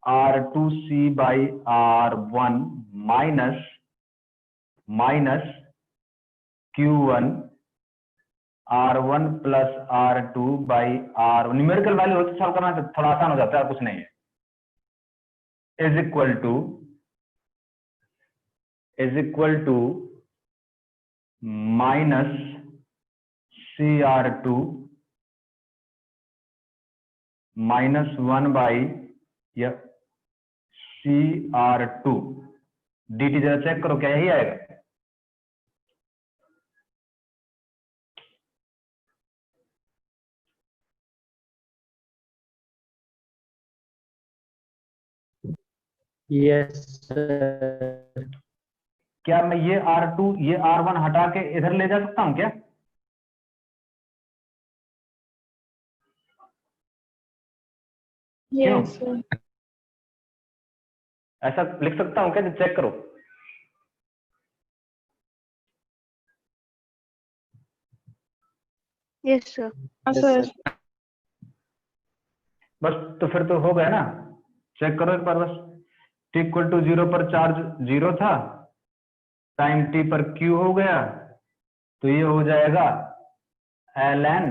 VR2C by R1 minus Q1 R1 plus R2 by R1, numerical value होती सॉल्व करना थोड़ा आसान हो जाता है, कुछ नहीं है, is equal to minus CR2 minus 1 by CR2 dt। जरा चेक करो क्या यही आएगा। Yes sir. क्या मैं ये R2 ये R1 हटा के इधर ले जा सकता हूं क्या? Yes sir. ऐसा लिख सकता हूं क्या? चेक करो। Yes sir. हाँ सर। बस तो फिर तो हो गया ना, चेक करो एक बार बस। t इक्वल टू 0 पर चार्ज 0 था, टाइम t पर q हो गया, तो ये हो जाएगा ln,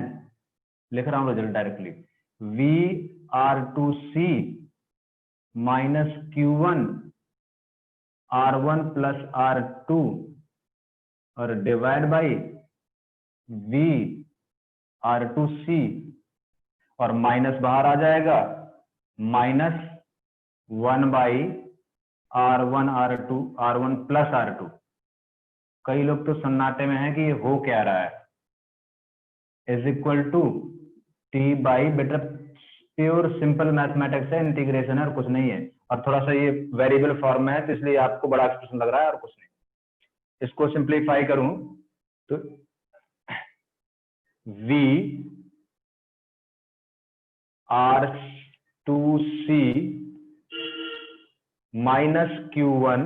लिख रहा हूं result directly, VR2C minus Q1 R1 plus R2 और डिवाइड बाई VR2C, और माइनस बाहर आ जाएगा, minus 1 by R1 plus R2। कई लोग तो सन्नाटे में हैं कि ये हो क्या रहा है। Is equal to t by, बेटा प्योर सिंपल मैथमेटिक्स है, इंटीग्रेशन है और कुछ नहीं है, और थोड़ा सा ये वेरिएबल फॉर्म में है तो इसलिए आपको बड़ा एक्सप्रेशन लग रहा है और कुछ नहीं। इसको सिंप्लीफाई करूं तो V R2C minus Q1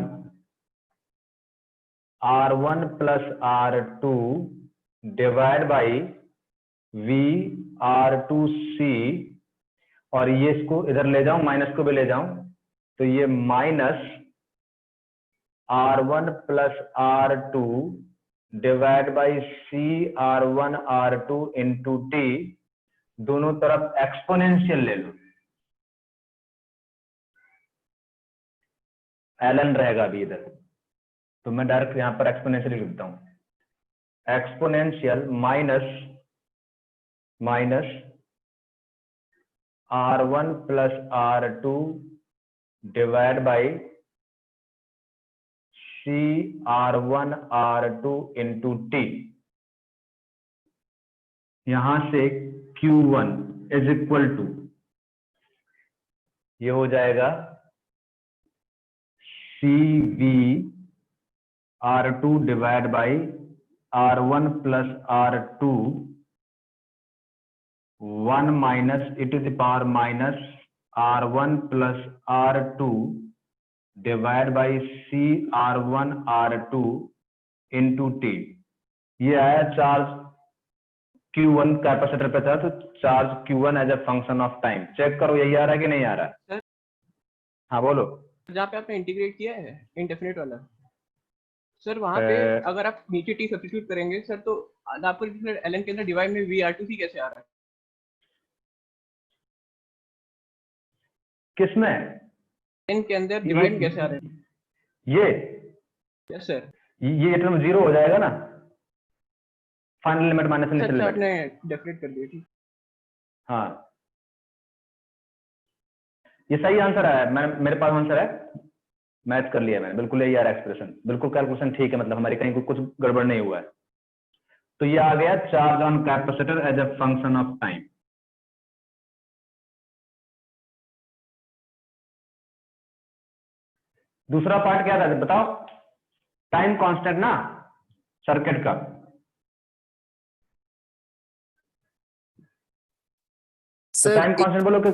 R1 plus R2 divide by V R2C, और ये इसको इधर ले जाऊं, माइनस को भी ले जाऊं तो ये minus R1 plus R2 divide by C R1 R2 into T, दोनों तरफ एक्सपोनेंशियल ले लो, ln रहेगा अभी इधर, तो मैं डायरेक्ट यहां पर एक्सपोनेंशियल लिखता हूं, exponential minus R1 plus R2 divide by C R1 R2 into T, यहां से Q1 इज इक्वल टू, ये हो जाएगा CV R2 divide by R1 plus R2 1 minus e to the power minus R1 plus R2 divide by C R1 R2 into T। ये आया charge Q1 capacitor पे था, तो charge Q1 as a function of time. Check करो यही आ रहा है कि नहीं आ रहा है। हाँ बोलो। जहाँ पे आपने इंटीग्रेट किया है इंडेफिनिट वाला सर, वहाँ पे अगर आप नीचे टी सब्स्टिट्यूट करेंगे सर, तो आपको ln के अंदर डिवाइड में VR2C कैसे आ रहा है? किसमें? ln के अंदर डिवाइड कैसे आ रहा है? ये यस सर, ये टर्म जीरो हो जाएगा ना, final limit minus initial limit. आपने डेफिनेट कर दिया, ठीक। हाँ ये सही आंसर है, मेरे पास आंसर है, मैच कर लिया मैंने, बिल्कुल यही आ रहा है एक्सप्रेशन, बिल्कुल कैलकुलेशन ठीक है, मतलब हमारी कहीं कुछ गड़बड़ नहीं हुआ है। तो ये आ गया charge on capacitor as a function of time. दूसरा पार्ट क्या था बताओ? टाइम कांस्टेंट ना सर्किट का। टाइम कांस्टेंट बोलो कि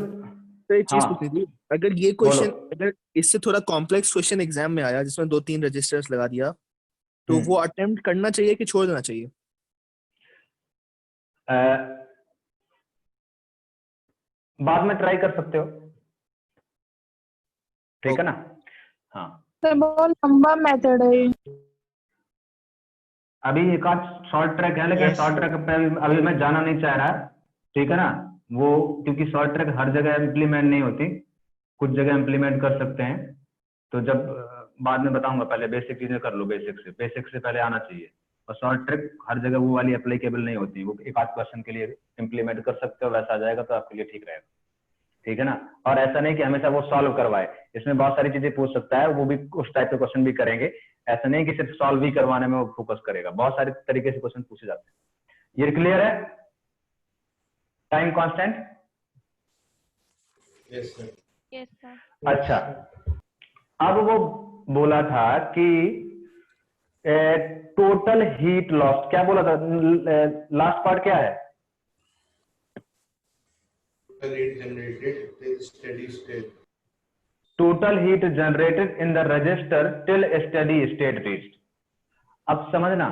एक चीज पूछनी थी, अगर ये क्वेश्चन, अगर इससे थोड़ा कॉम्प्लेक्स क्वेश्चन एग्जाम में आया जिसमें 2-3 रजिस्टर्स लगा दिया, तो वो अटेम्प्ट करना चाहिए कि छोड़ देना चाहिए? बाद में ट्राई कर सकते हो, ठीक है ना। हाँ सर बहुत लंबा मेथड है। अभी एक आध शॉर्ट ट्रैक है, लेकिन शॉर्ट ट्रैक पे अभी मैं जाना नहीं चाह रहा, ठीक है ना। वो क्योंकि शॉर्ट ट्रैक हर जगह इम्प्लीमेंट नहीं होती, कुछ जगह इम्प्लीमेंट कर सकते हैं, तो जब बाद में बताऊंगा, पहले बेसिक चीजें कर लो, बेसिक से पहले आना चाहिए। और शॉर्ट ट्रैक हर जगह वो वाली अप्लीकेबल नहीं होती, वो एक आध क्वेश्चन के लिए इम्प्लीमेंट कर सकते हो, वैसा आ जाएगा तो आपके लिए ठीक रहेगा, ठीक है ना। और ऐसा नहीं कि हमेशा वो सॉल्व करवाए, इसमें बहुत सारी चीजें पूछ सकता है, वो भी उस टाइप के क्वेश्चन भी करेंगे, ऐसा नहीं कि सिर्फ सॉल्व ही करवाने में वो फोकस करेगा, बहुत सारे तरीके से क्वेश्चन पूछे जाते हैं। ये क्लियर है? Time constant? Yes sir. Yes sir. अच्छा, अब वो बोला था कि टोटल हीट लॉस, क्या बोला था लास्ट पार्ट क्या है? Heat generated till steady state. Total heat generated in the resistor till steady state reached. अब समझना,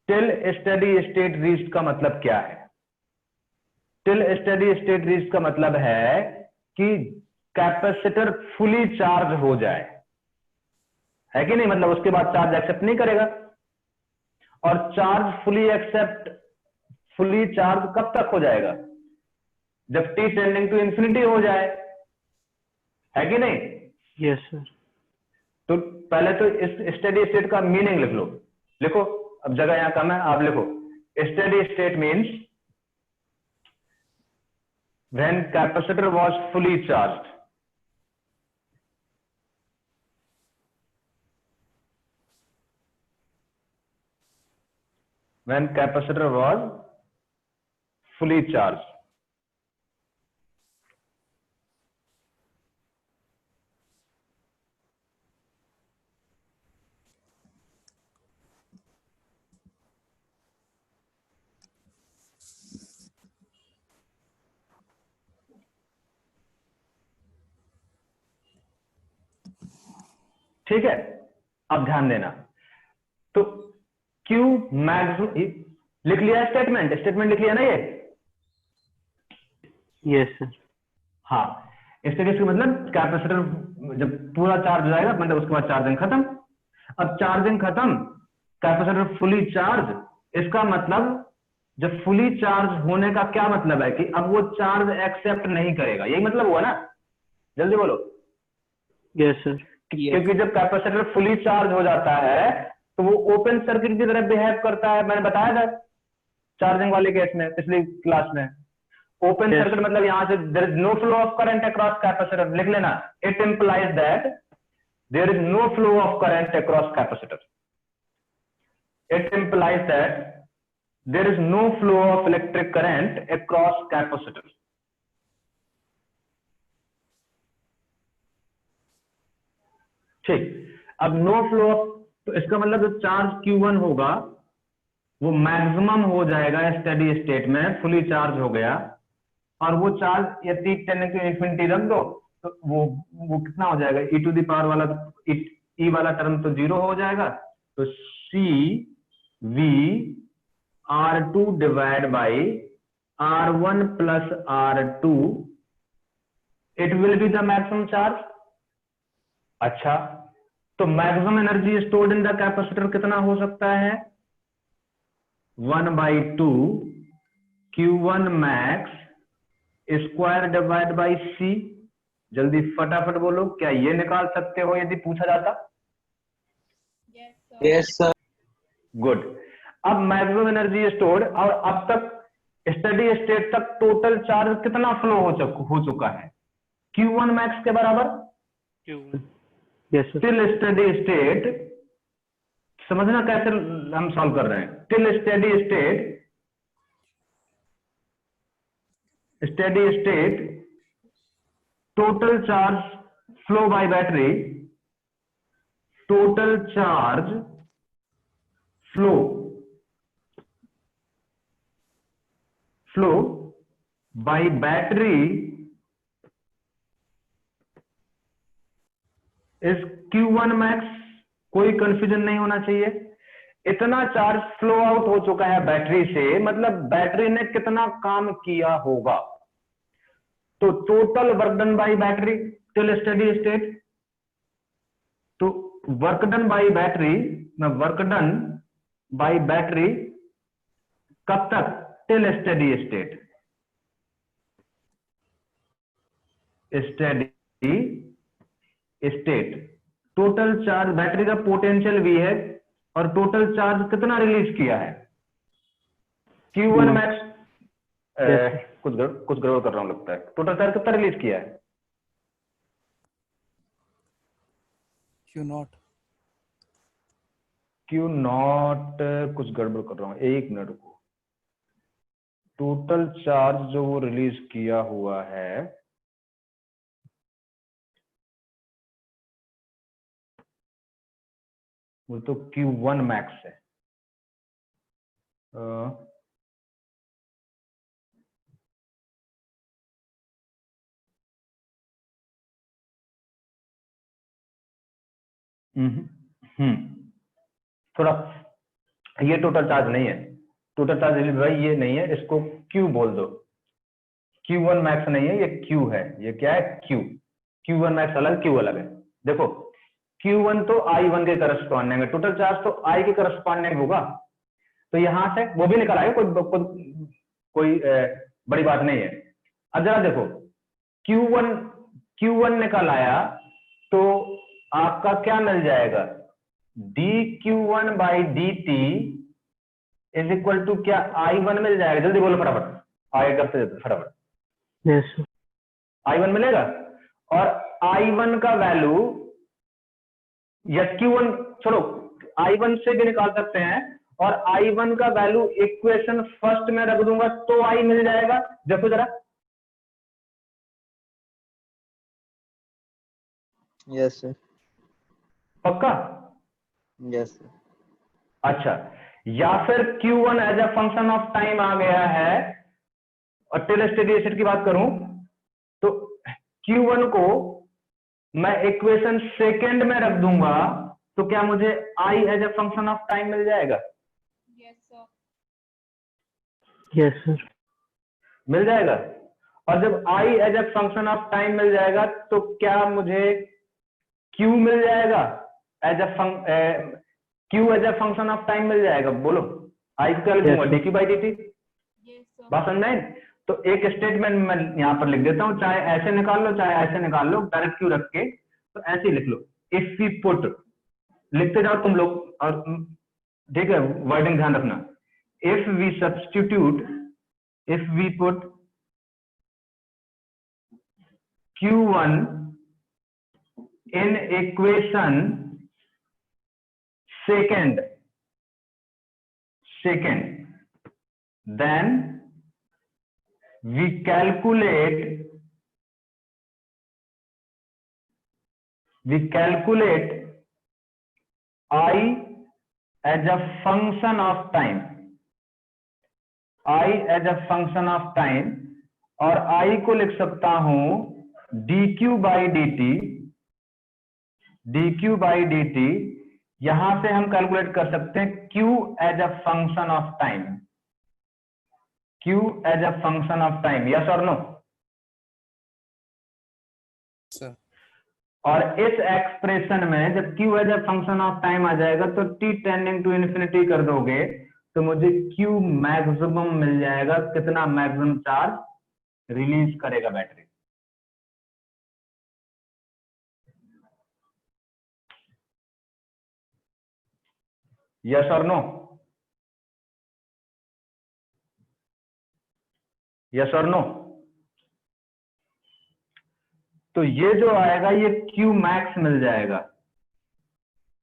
till steady state reached का मतलब क्या है? till steady state reached का मतलब है कि कैपेसिटर फुली चार्ज हो जाए, है कि नहीं? मतलब उसके बाद चार्ज एक्सेप्ट नहीं करेगा, और चार्ज फुली चार्ज कब तक हो जाएगा? जब t टेंडिंग टू इंफिनिटी हो जाए, है कि नहीं? Yes sir. तो पहले तो इस स्टेडी स्टेट का मीनिंग लिख लो, लिखो, अब जगह यहां कम है, आप लिखो। Steady state means when capacitor was fully charged. when capacitor was fully charged. ठीक है, अब ध्यान देना। तो Q मैक्सिमम लिख लिया, स्टेटमेंट लिख लिया ना ये? Yes sir. हाँ, इससे मतलब कैपेसिटर जब पूरा चार्ज हो जाएगा मतलब उसके बाद चार्जिंग खत्म। अब चार्जिंग खत्म, कैपेसिटर फुली चार्ज, इसका मतलब जब फुली चार्ज होने का क्या मतलब है कि अब वो चार्ज एक्सेप्ट नहीं करेगा, यही मतलब हुआ ना? जल्दी बोलो। Yes sir. क्योंकि जब कैपेसिटर फुली चार्ज हो जाता है तो वो ओपन सर्किट की तरह बिहेव करता है, मैंने बताया था चार्जिंग वाले केस में पिछली क्लास में। ओपन सर्किट मतलब यहां से there is no flow of current across capacitor, लिख लेना। It implies that there is no flow of current across capacitor. It implies that there is no flow of electric current across capacitor. ठीक, अब no flow of, तो इसका मतलब जो charge Q1 होगा वो मैक्सिमम हो जाएगा स्टेडी स्टेट में, फुली चार्ज हो गया। और वो चार्ज यदि 10⁻∞ रख दो तो वो कितना हो जाएगा? e टू द पावर वाला, e वाला टर्म तो 0 हो जाएगा। तो CV R2 divide by R1 plus R2, it will be the maximum charge. अच्छा, तो maximum energy stored in the capacitor कितना हो सकता है? 1/2 Q1 max square divide by C। जल्दी फटाफट बोलो, क्या ये निकाल सकते हो यदि पूछा जाता? Yes sir. गुड। अब मैक्सिमम एनर्जी स्टोर्ड, और अब तक स्टेडी स्टेट तक टोटल चार्ज कितना फ्लो हो चुका है? Q1 मैक्स के बराबर। Yes sir. Till steady state, समझना कैसे हम सॉल्व कर रहे हैं। Till steady state total charge flow bye battery, total charge flow bye battery is Q1 max. कोई कंफ्यूजन नहीं होना चाहिए। इतना चार्ज फ्लो आउट हो चुका है बैटरी से, मतलब बैटरी ने कितना काम किया होगा। तो total work done by battery till steady state, तो work done by battery, work done by battery कब तक? Till steady state. State total charge, battery का पोटेंशियल V है और टोटल चार्ज कितना रिलीज किया है? Q1 max. कुछ गड़बड़ कर रहा हूं लगता है। टोटल चार्ज कितना रिलीज किया है? Q नॉट, कुछ गड़बड़ कर रहा हूं, एक मिनट को। टोटल चार्ज जो वो रिलीज किया हुआ है वो तो Q1 मैक्स है। थोड़ा, ये टोटल चार्ज नहीं है। टोटल चार्ज भाई ये नहीं है, इसको Q बोल दो। Q1 मैक्स नहीं है, ये Q है। ये क्या है? Q1 मैक्स अलग, Q अलग है। देखो Q1 तो I1 के करस्पॉन्डिंग है, टोटल चार्ज तो I के करस्पॉन्डिंग होगा। तो यहां से वो भी निकल आएगा, कोई बड़ी बात नहीं है। अब जरा देखो, Q1 निकल आया तो आपका क्या मिल जाएगा? dQ1 by dt is equal to क्या? I1 मिल जाएगा। जल्दी बोलो फटाफट, आगे करते फटाफट। यस। I1 मिलेगा, और I1 का वैल्यू या Q1 छोड़ो, I1 से भी निकाल सकते हैं और I1 का वैल्यू इक्वेशन फर्स्ट में रख दूंगा तो I मिल जाएगा। देखो जरा, यस सर। पक्का? Yes sir. अच्छा, या फिर Q1 as a function of time आ गया है, और टिल स्टेडी स्टेट की बात करूं तो Q1 को मैं इक्वेशन सेकेंड में रख दूंगा तो क्या मुझे I as a function of time मिल जाएगा? Yes sir. मिल जाएगा। और जब I as a function of time मिल जाएगा तो क्या मुझे Q मिल जाएगा as a function of time मिल जाएगा? बोलो, I को क्या लिखूंगा? dq by dt। बात समझ में? तो एक स्टेटमेंट मैं यहां पर लिख देता हूं, चाहे ऐसे निकाल लो चाहे ऐसे निकाल लो, डायरेक्ट Q रख के तो ऐसे ही लिख लो। इफ वी पुट, लिखते जाओ तुम लोग, और ठीक है वर्डिंग ध्यान रखना। If we substitute, if we put Q1 in equation second, then we calculate I as a function of time, I as a function of time, और I को लिख सकता हूं dq by dt। यहां से हम कैलकुलेट कर सकते हैं Q as a function of time, Q as a function of time, yes और नो? सर और इस एक्सप्रेशन में जब Q as a function of time आ जाएगा तो t टेंडिंग टू इन्फिनिटी कर दोगे तो मुझे Q मैक्सिमम मिल जाएगा। कितना मैक्सिमम चार्ज रिलीज करेगा बैटरी? यस और नो? यस और नो? तो ये जो आएगा ये Q मैक्स मिल जाएगा।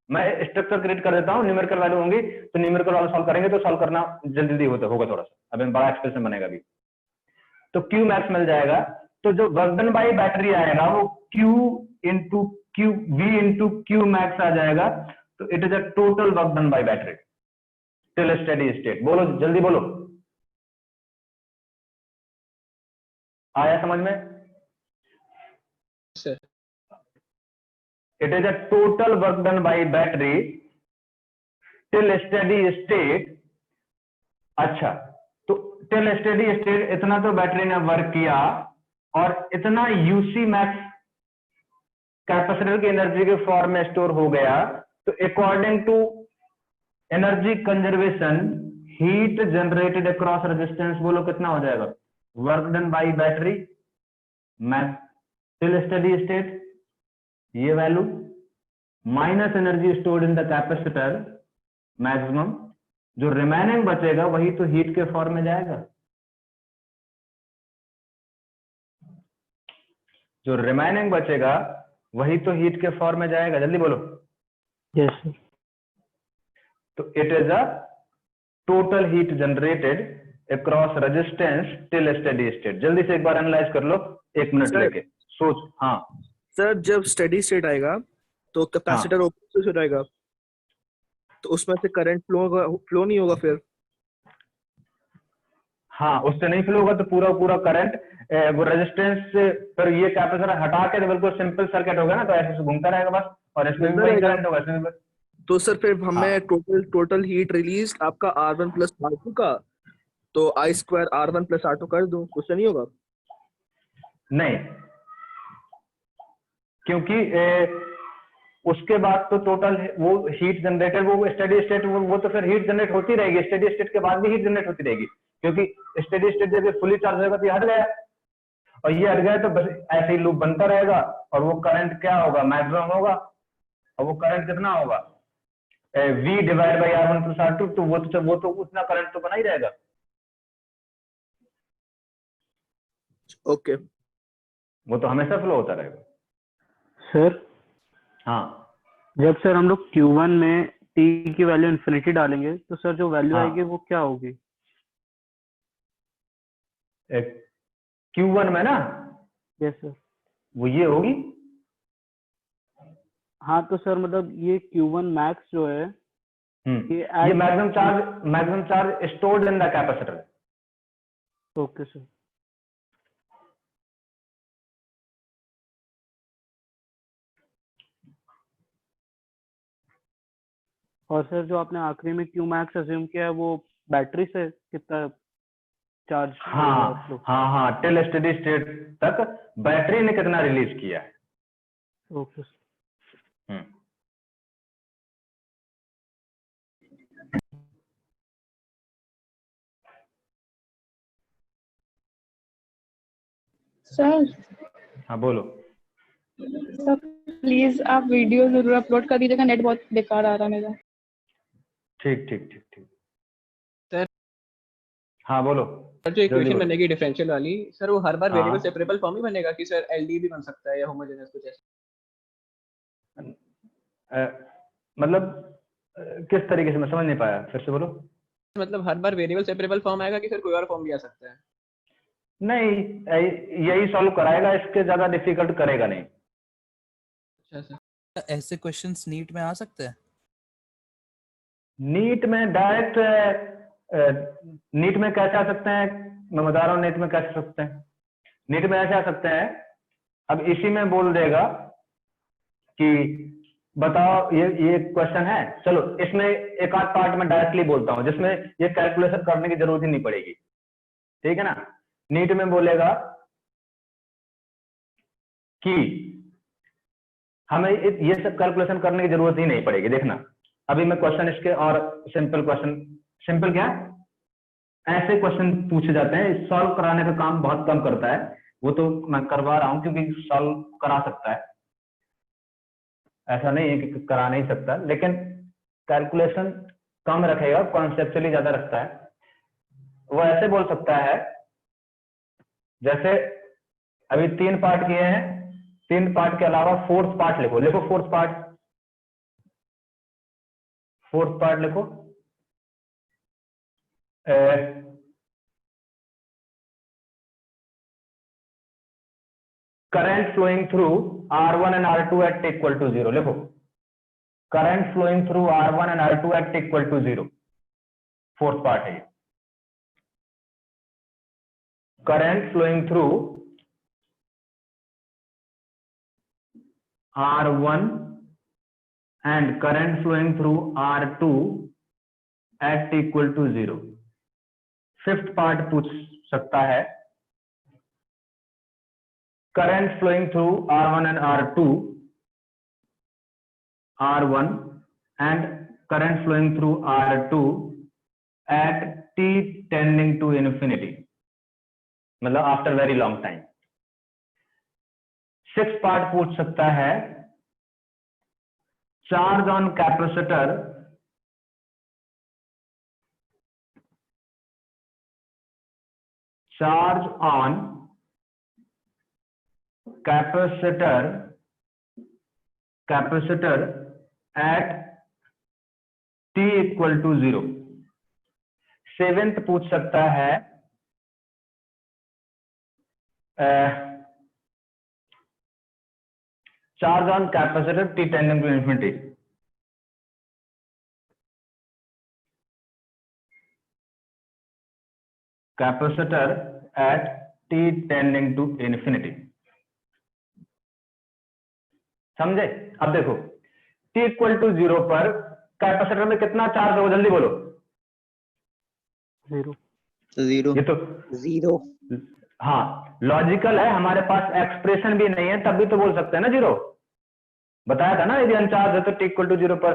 मैं स्ट्रक्चर क्रिएट कर देता हूं, न्यूमेरिकल वैल्यू होंगी तो न्यूमेरिकल वाला सॉल्व करेंगे तो सॉल्व करना जल्दी होगा थोड़ा सा, अभी बड़ा एक्सप्रेशन बनेगा अभी। तो Q मैक्स मिल जाएगा, तो जो वर्क डन बाई बैटरी आएगा वो V इंटू Q मैक्स आ जाएगा। तो it is a total work done by battery till steady state. बोलो जल्दी बोलो, आया समझ में? Sir It is a total work done by battery till steady state। अच्छा, तो till steady state इतना तो बैटरी ने वर्क किया और इतना यूसी मैक्स कैपेसिटर की एनर्जी के फॉर्म में स्टोर हो गया। तो according to energy conservation heat generated across resistance, बोलो कितना हो जाएगा? Work done by battery max till steady state, ये value minus energy stored in the capacitor maximum, जो रिमेनिंग बचेगा वही तो हीट के फॉर्म में जाएगा। जो रिमेनिंग बचेगा वही तो हीट के फॉर्म में जाएगा। जल्दी बोलो। Yes sir. तो it is a total heat generated across resistance till steady state. जल्दी से एक बार एनालाइज कर लो, 1 मिनट लेके सोच। हाँ सर, जब स्टेडी स्टेट आएगा तो कैपेसिटर ओपन हो जाएगा, तो उसमें से करंट फ्लो नहीं होगा फिर? हाँ, उससे नहीं फ्लो होगा तो पूरा करंट वो रेजिस्टेंस से, फिर ये कैपेसिटर हटा के तो बिल्कुल सिंपल सर्किट होगा ना, तो ऐसे से घूमता रहेगा बस, और इसमें भी वही करंट होगा इसमें भी। तो सर फिर हमें टोटल हीट रिलीज आपका R1 प्लस R2 का, तो I square R1 plus R2 कर दूं, उससे नहीं होगा? नहीं, क्योंकि उसके बाद तो टोटल वो हीट जनरेटेड, वो स्टेडी स्टेट, वो तो फिर हीट जनरेट होती रहेगी, स्टेडी स्टेट के बाद भी हीट जनरेट होती रहेगी, क्योंकि स्टेडी स्टेट जब फुली चार्ज होगा तो ये हट गया, और ये हट गया तो बस ऐसे ही लूप बनता रहेगा, और वो करंट क्या होगा? मैक्सिमम होगा। और वो करंट कितना होगा? V divide by R1 plus R2। तो वो तो उतना करंट तो बना ही रहेगा। ओके, वो तो हमेशा फ्लो होता रहेगा। सर हाँ, जब सर हम लोग Q1 में टी की वैल्यू इन्फिनिटी डालेंगे तो सर जो वैल्यू हाँ। आएगी वो क्या होगी? Q1 में ना यस सर। वो ये होगी। हाँ तो सर मतलब ये Q1 मैक्स जो है ये maximum charge stored in the capacitor. Okay sir. और सर जो आपने आखिरी में Q मैक्स अज्यूम किया है वो बैटरी से कितना चार्ज? हाँ टिल स्टेडी स्टेट तक बैटरी ने कितना रिलीज किया है। Okay sir. सर हाँ बोलो। सर प्लीज आप वीडियो जरूर अपलोड कर दीजिएगा, नेट बहुत बेकार आ रहा है मेरा। ठीक ठीक ठीक ठीक। सर हाँ बोलो। सर जो जल्दी इक्वेशन बोलो। बनेगी डिफरेंशियल वाली, सर वो हर बार हाँ। वेरिएबल सेपरेबल फॉर्म ही बनेगा कि सर एलडी भी बन सकता है या होमोजेनियस कुछ ऐसा? मतलब किस तरीके से, मैं समझ नहीं पाया, फिर से बोलो। मतलब हर बार वेरिएबल सेपरेबल फॉर्म आएगा कि सर कोई और फॉर्म भी आ सकता है? नहीं, यही सॉल्व कराएगा, इसके ज्यादा डिफिकल्ट करेगा नहीं। अच्छा सर। ऐसे क्वेश्चंस नीट में आ सकते हैं? नीट में डायरेक्ट नीट में कैसे आ सकते हैं, मैं बता रहा हूँ नीट में कैसे आ सकते हैं। नीट में ऐसे आ सकते हैं, अब इसी में बोल देगा कि बताओ ये क्वेश्चन है, चलो इसमें एक आध पार्ट में डायरेक्टली बोलता हूँ जिसमें ये कैलकुलेशन करने की जरूरत ही नहीं पड़ेगी, ठीक है ना। नीट में बोलेगा कि हमें ये सब कैलकुलेशन करने की जरूरत ही नहीं पड़ेगी। देखना अभी मैं क्वेश्चन इसके और सिंपल क्वेश्चन, सिंपल क्या ऐसे क्वेश्चन पूछे जाते हैं, सॉल्व कराने का काम बहुत कम करता है, वो तो मैं करवा रहा हूं क्योंकि सॉल्व करा सकता है, ऐसा नहीं है कि करा नहीं सकता, लेकिन कैलकुलेशन कम रखेगा, कॉन्सेप्चुअली ज्यादा रखता है। वो ऐसे बोल सकता है जैसे अभी 3 पार्ट किए हैं, 3 पार्ट के अलावा फोर्थ पार्ट लिखो, लिखो फोर्थ पार्ट लिखो। Current flowing through R1 and R2 at equal to 0, लिखो current flowing through R1 and R2 at equal to 0, fourth part है। Current flowing through R1 and current flowing through R2 at equal to 0। Fifth part पूछ सकता है current flowing through R1 and R1 and current flowing through R2 at t tending to infinity, मतलब after very long time. Six part पूछ सकता है charge on capacitor at t equal to 0। Seventh पूछ सकता है charge on capacitor t tending to infinity। Capacitor at t tending to infinity, समझे। अब देखो t equal to 0 पर कैपेसिटर में कितना चार्ज होगा, जल्दी बोलो। 0। ये तो 0। हाँ लॉजिकल है, हमारे पास एक्सप्रेशन भी नहीं है तब भी तो बोल सकते हैं ना 0। बताया था ना यदि अनचार्ज है तो t equal to 0 पर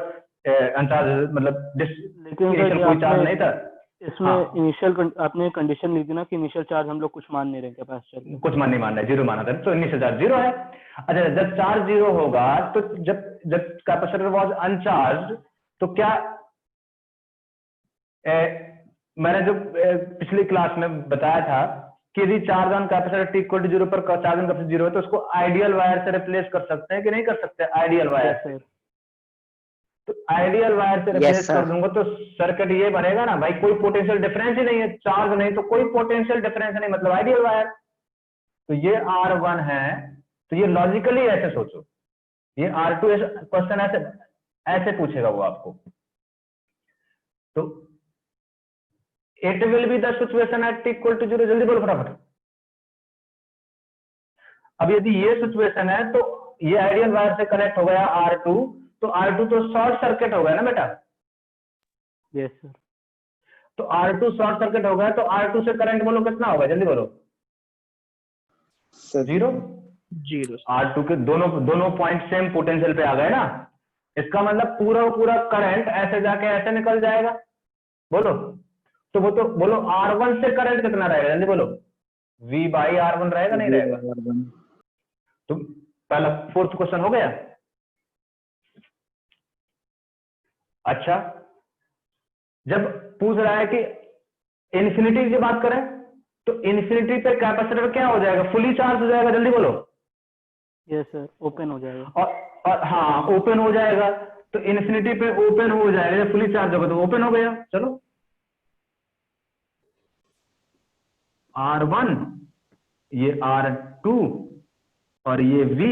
अनचार्ज मतलब लेकिन कोई चार्ज नहीं था। इसमें इनिशियल आपने कंडीशन ली थी ना कि इनिशियल चार्ज हम लोग कुछ मान नहीं रहे कैपेसिटर, कुछ मान नहीं मान रहे, 0 माना था, तो इनिशियल चार्ज 0 है। अच्छा जब चार्ज 0 होगा तो जब कैपेसिटर वाज अनचार्ज तो क्या मैंने जो पिछली क्लास में बताया था कि यदि charge on capacitor t equal to 0 पर चार्ज ऑन कैपेसिटर 0 है तो उसको आइडियल वायर से रिप्लेस कर सकते हैं कि नहीं कर सकते, आइडियल वायर से। तो आइडियल वायर से Yes, रिप्लेस sir. कर दूंगा तो सर्किट ये बनेगा ना भाई, कोई पोटेंशियल डिफरेंस ही नहीं है, चार्ज नहीं तो कोई पोटेंशियल डिफरेंस नहीं, मतलब आइडियल वायर। तो ये R1 है, तो ये लॉजिकली ऐसे सोचो, ये R2 क्वेश्चन ऐसे ऐसे पूछेगा वो आपको। तो it will be the situation at t equal to 0, जल्दी बोलो फटाफट। अब यदि ये सिचुएशन है तो ये आइडियल वायर से कनेक्ट हो गया R2, तो R2 तो शॉर्ट सर्किट हो गया ना बेटा। Yes sir. तो R2 शॉर्ट सर्किट हो गया, तो R2 से करंट बोलो कितना होगा, जल्दी बोलो। 0। R2 के दोनों पॉइंट सेम पोटेंशियल पे आ गए ना, इसका मतलब पूरा करंट ऐसे जाके ऐसे निकल जाएगा। बोलो तो वो तो बोलो R1 से करंट कितना रहेगा, जल्दी बोलो। V बाई R1 रहेगा नहीं रहेगा? तो पहला फोर्थ क्वेश्चन हो गया। अच्छा, जब पूछ रहा है कि इन्फिनिटी की बात करें तो इन्फिनिटी पे कैपेसिटर क्या हो जाएगा, फुली चार्ज हो जाएगा, जल्दी बोलो। यस सर, ओपन हो जाएगा। और हाँ ओपन हो जाएगा, तो इन्फिनिटी पे ओपन हो जाएगा, जब फुली चार्ज होगा तो ओपन हो गया। चलो R1, ये R2 और ये V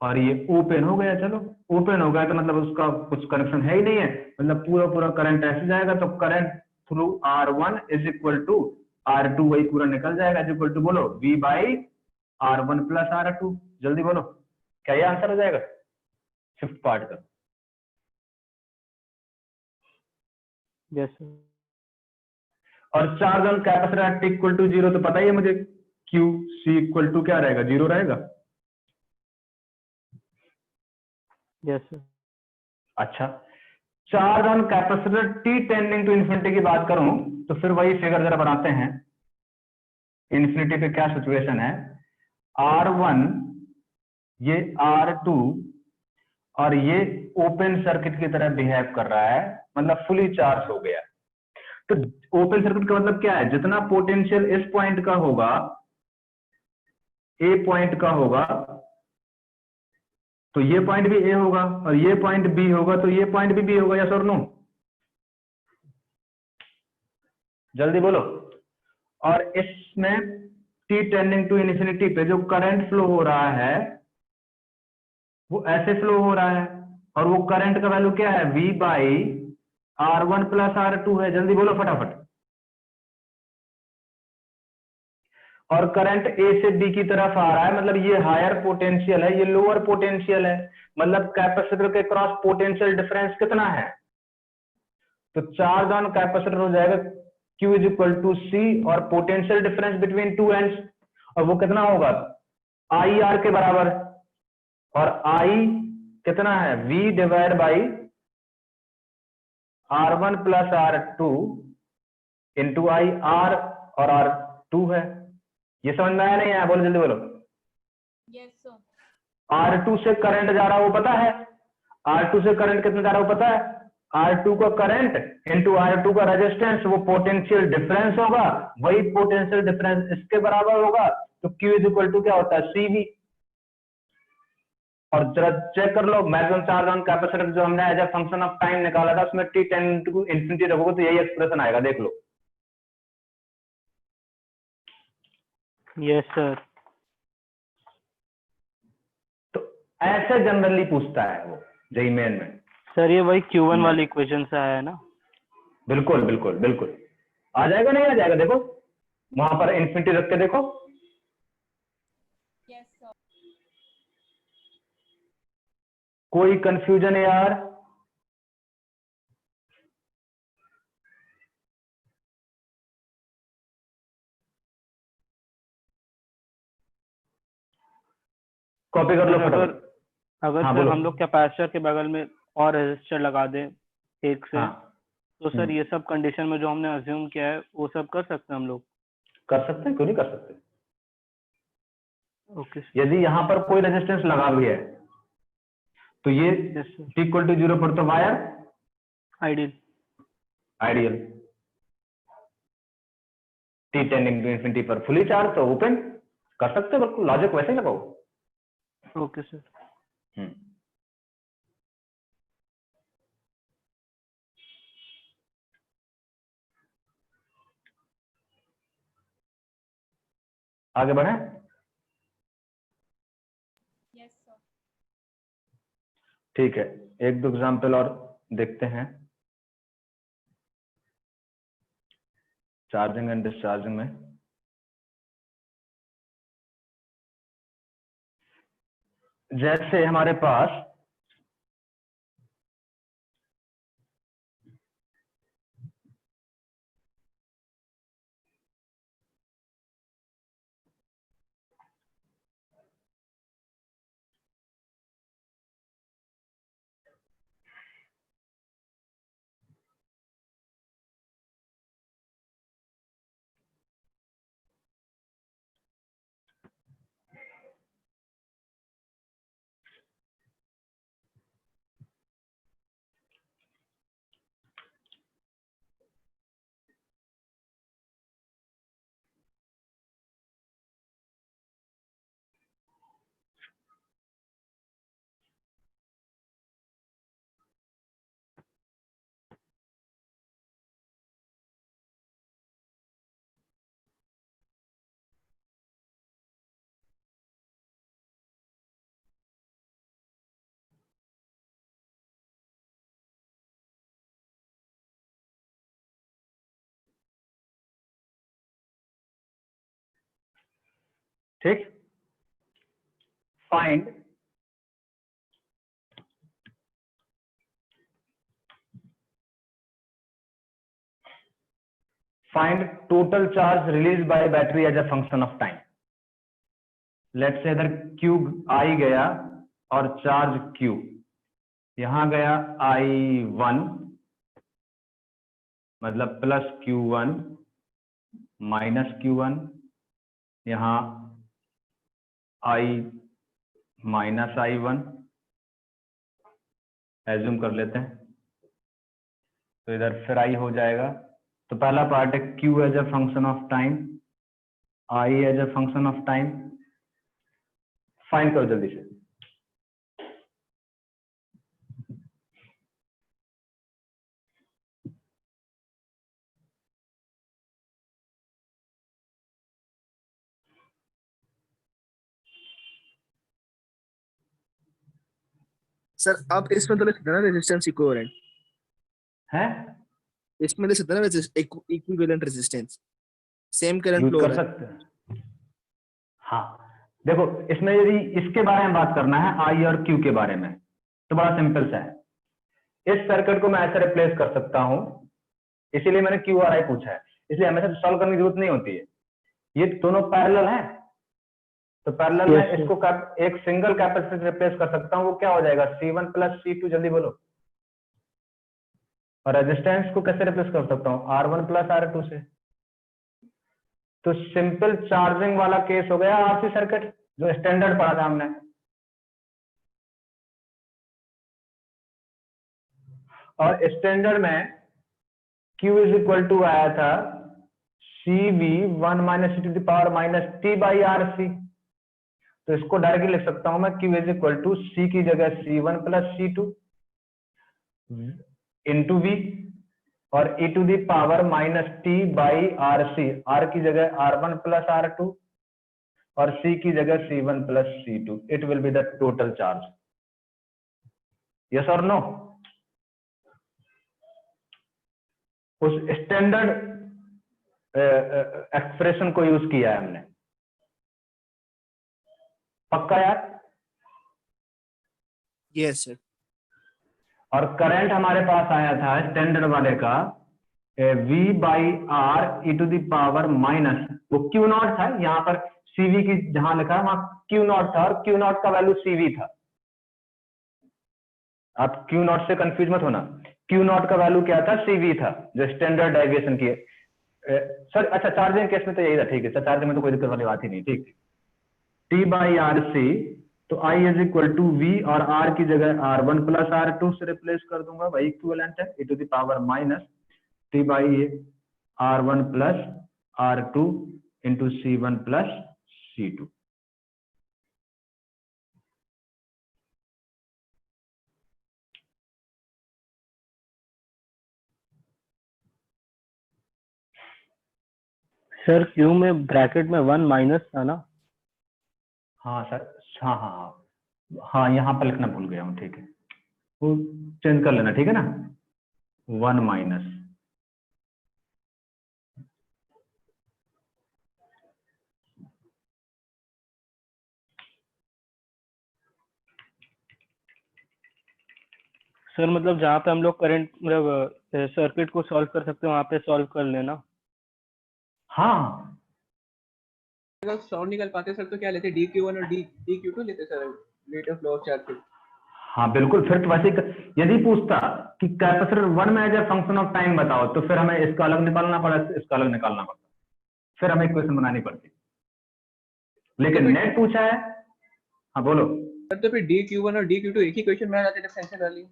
और ये ओपन हो गया। चलो ओपन हो गया तो मतलब उसका कुछ कनेक्शन है ही नहीं है, मतलब पूरा करंट ऐसे जाएगा, तो current through R1 is equal to R2, वही पूरा निकल जाएगा, इज इक्वल टू बोलो V by R1 plus R2। जल्दी बोलो, क्या ये आंसर हो जाएगा फिफ्थ पार्ट का? Yes sir. और charge on capacitor at t equal to 0, तो पता ही है मुझे Q C इक्वल टू क्या रहेगा, 0 रहेगा। Yes sir. अच्छा, charge on capacitor t tending to infinity की बात करूं तो फिर वही फिगर जरा बनाते हैं। इन्फिनिटी पे क्या सिचुएशन है, R1 ये R2 और ये ओपन सर्किट की तरह बिहेव कर रहा है, मतलब फुली चार्ज हो गया। तो ओपन सर्किट का मतलब क्या है, जितना पोटेंशियल इस पॉइंट का होगा, ए पॉइंट का होगा, तो ये पॉइंट भी ए होगा, और ये पॉइंट बी होगा तो ये पॉइंट भी बी होगा, यस और नो? जल्दी बोलो। और इसमें t टेंडिंग टू इन्फिनिटी पे जो करंट फ्लो हो रहा है वो ऐसे फ्लो हो रहा है, और वो करंट का वैल्यू क्या है, V by R1 plus R2 है। जल्दी बोलो फटाफट। और करंट A से B की तरफ आ रहा है, मतलब ये हायर पोटेंशियल है, ये लोअर पोटेंशियल है, मतलब कैपेसिटर के क्रॉस पोटेंशियल डिफरेंस कितना है, तो चार्ज ऑन कैपेसिटर हो जाएगा Q is equal to C और potential difference between two ends, और वो कितना होगा, IR के बराबर, और I कितना है, V divide by R1 plus R2 into I, R और R2 है। ये समझ में आया नहीं आया, बोलो जल्दी बोलो। Yes sir. R2 से करंट जा रहा है वो पता है, R2 से करंट कितना जा रहा है वो पता है, R2 का करंट इंटू R2 का रेजिस्टेंस, वो पोटेंशियल डिफरेंस होगा, वही पोटेंशियल डिफरेंस इसके बराबर होगा, तो Q इज इक्वल टू क्या होता है, CV। और जरा चेक कर लो, मैक्सिमम चार्ज ऑन कैपेसिटर जो हमने as a function of time निकाला था, उसमें t टेंडिंग टू इन्फिनिटी रखोगे तो यही एक्सप्रेशन आएगा, देख लो। Yes sir. तो ऐसे जनरली पूछता है वो जेईई मेन में। सर ये वही Q1 वाली इक्वेशन से आया है ना? बिल्कुल बिल्कुल बिल्कुल आ जाएगा, नहीं आ जाएगा, देखो वहां पर इन्फिनिटी रख के देखो। Yes sir. कोई कंफ्यूजन है यार? कॉपी कर लो फटाफट। अगर हाँ, सर बोलो। हम लोग कैपेसिटर के बगल में और रेजिस्टर लगा दें एक से, हाँ, तो सर ये सब कंडीशन में जो हमने अज्यूम किया है वो सब कर सकते हैं हम लोग? कर सकते हैं, क्यों नहीं कर सकते। ओके यदि यहाँ पर कोई रेजिस्टेंस लगा हुई है तो ये t इक्वल टू 0 पर तो wire ideal. Ideal, t tending to infinity पर फुली चार्ज तो ओपन कर सकते हो, बिल्कुल लॉजिक वैसे ही लगाओ। Okay sir. आगे बढ़े। ठीक है, एक दो एग्जाम्पल और देखते हैं चार्जिंग एंड डिस्चार्जिंग में। जैसे हमारे पास ठीक, find total charge release by battery as a function of time. Let's say इधर क्यू आई गया और चार्ज क्यू, यहां गया I1 मतलब प्लस Q1 माइनस Q1, यहां I माइनस I1 एज्यूम कर लेते हैं, तो इधर फिर I हो जाएगा। तो पहला पार्ट है Q as a function of time, I as a function of time. Find करो जल्दी से। सर आप इसमें तो लिख देना रेजिस्टेंस इक्विवेलेंट है, इसमें लिख देना equivalent resistance, same current use flow कर रहा है। सकते हैं। हाँ देखो, इसमें यदि इसके बारे में बात करना है I और Q के बारे में, तो बड़ा सिंपल सा है। इस सर्किट को मैं ऐसे रिप्लेस कर सकता हूं, इसीलिए मैंने Q और I पूछा है। इसलिए हमेशा सॉल्व करने की जरूरत नहीं होती है, ये दोनों पैरेलल हैं, तो पैरेलल में इसको एक सिंगल कैपेसिटर से रिप्लेस कर सकता हूं। वो क्या हो जाएगा, C1 प्लस C2, जल्दी बोलो। और रेजिस्टेंस को कैसे रिप्लेस कर सकता हूं, R1 प्लस R2 से। तो सिंपल चार्जिंग वाला केस हो गया RC सर्किट, जो स्टैंडर्ड पढ़ा था हमने। और स्टैंडर्ड में Q इज इक्वल टू आया था CV 1 minus to the power minus T by RC। तो इसको डायरेक्टली लिख सकता हूं मैं, Q is equal to C की जगह C1 plus C2 into V, और e to the power minus T by RC, R की जगह R1 प्लस R2 और C की जगह C1 plus C2। It will be the total charge. Yes और no? उस स्टैंडर्ड एक्सप्रेशन को use किया है हमने, पक्का यार? Yes sir. और करंट हमारे पास आया था स्टैंडर्ड वाले का V by R e to the power minus, वो Q नॉट था, यहाँ पर CV की जहां लिखा है वहां Q नॉट था, और Q नॉट का वैल्यू CV था। आप Q नॉट से कंफ्यूज मत होना, Q नॉट का वैल्यू क्या था, CV था, जो स्टैंडर्ड डेविएशन की सर। अच्छा चार्जिंग केस में तो यही था, ठीक है सर, चार्जिंग में तो कोई दिक्कत वाली बात ही नहीं। ठीक, T बाई आर सी, तो I is equal to V और R की जगह R1 प्लस R2 से रिप्लेस कर दूंगा, वही इक्विवेलेंट है, e to the power minus T by R1 plus R2 into C1 plus C2। Sir Q में ब्रैकेट में 1 माइनस था ना? हाँ सर, हाँ हाँ हाँ हाँ, यहाँ पर लिखना भूल गया हूँ, ठीक है, वो चेंज कर लेना, ठीक है ना, 1 माइनस। सर मतलब जहाँ पे हम लोग करंट मतलब सर्किट को सॉल्व कर सकते हैं वहाँ पे सॉल्व कर लेना। हाँ अगर सॉल्व नहीं कर पाते सर तो क्या लेते, dq1 और dq2 लेते sir, rate of flow of charge. हाँ बिल्कुल, फिर तो वैसे यदि पूछता कि कैपेसिटर 1 में as a function of time बताओ, तो फिर हमें इसका अलग निकालना पड़ा, इसका अलग निकालना पड़ता, फिर हमें इक्वेशन बनानी पड़ती। लेकिन नेट पूछा है, हाँ बोलो सर। तो फिर dq1 और dq2 एक ही क्वेश्चन में आ जाते डिफरेंशियल वैल्यू।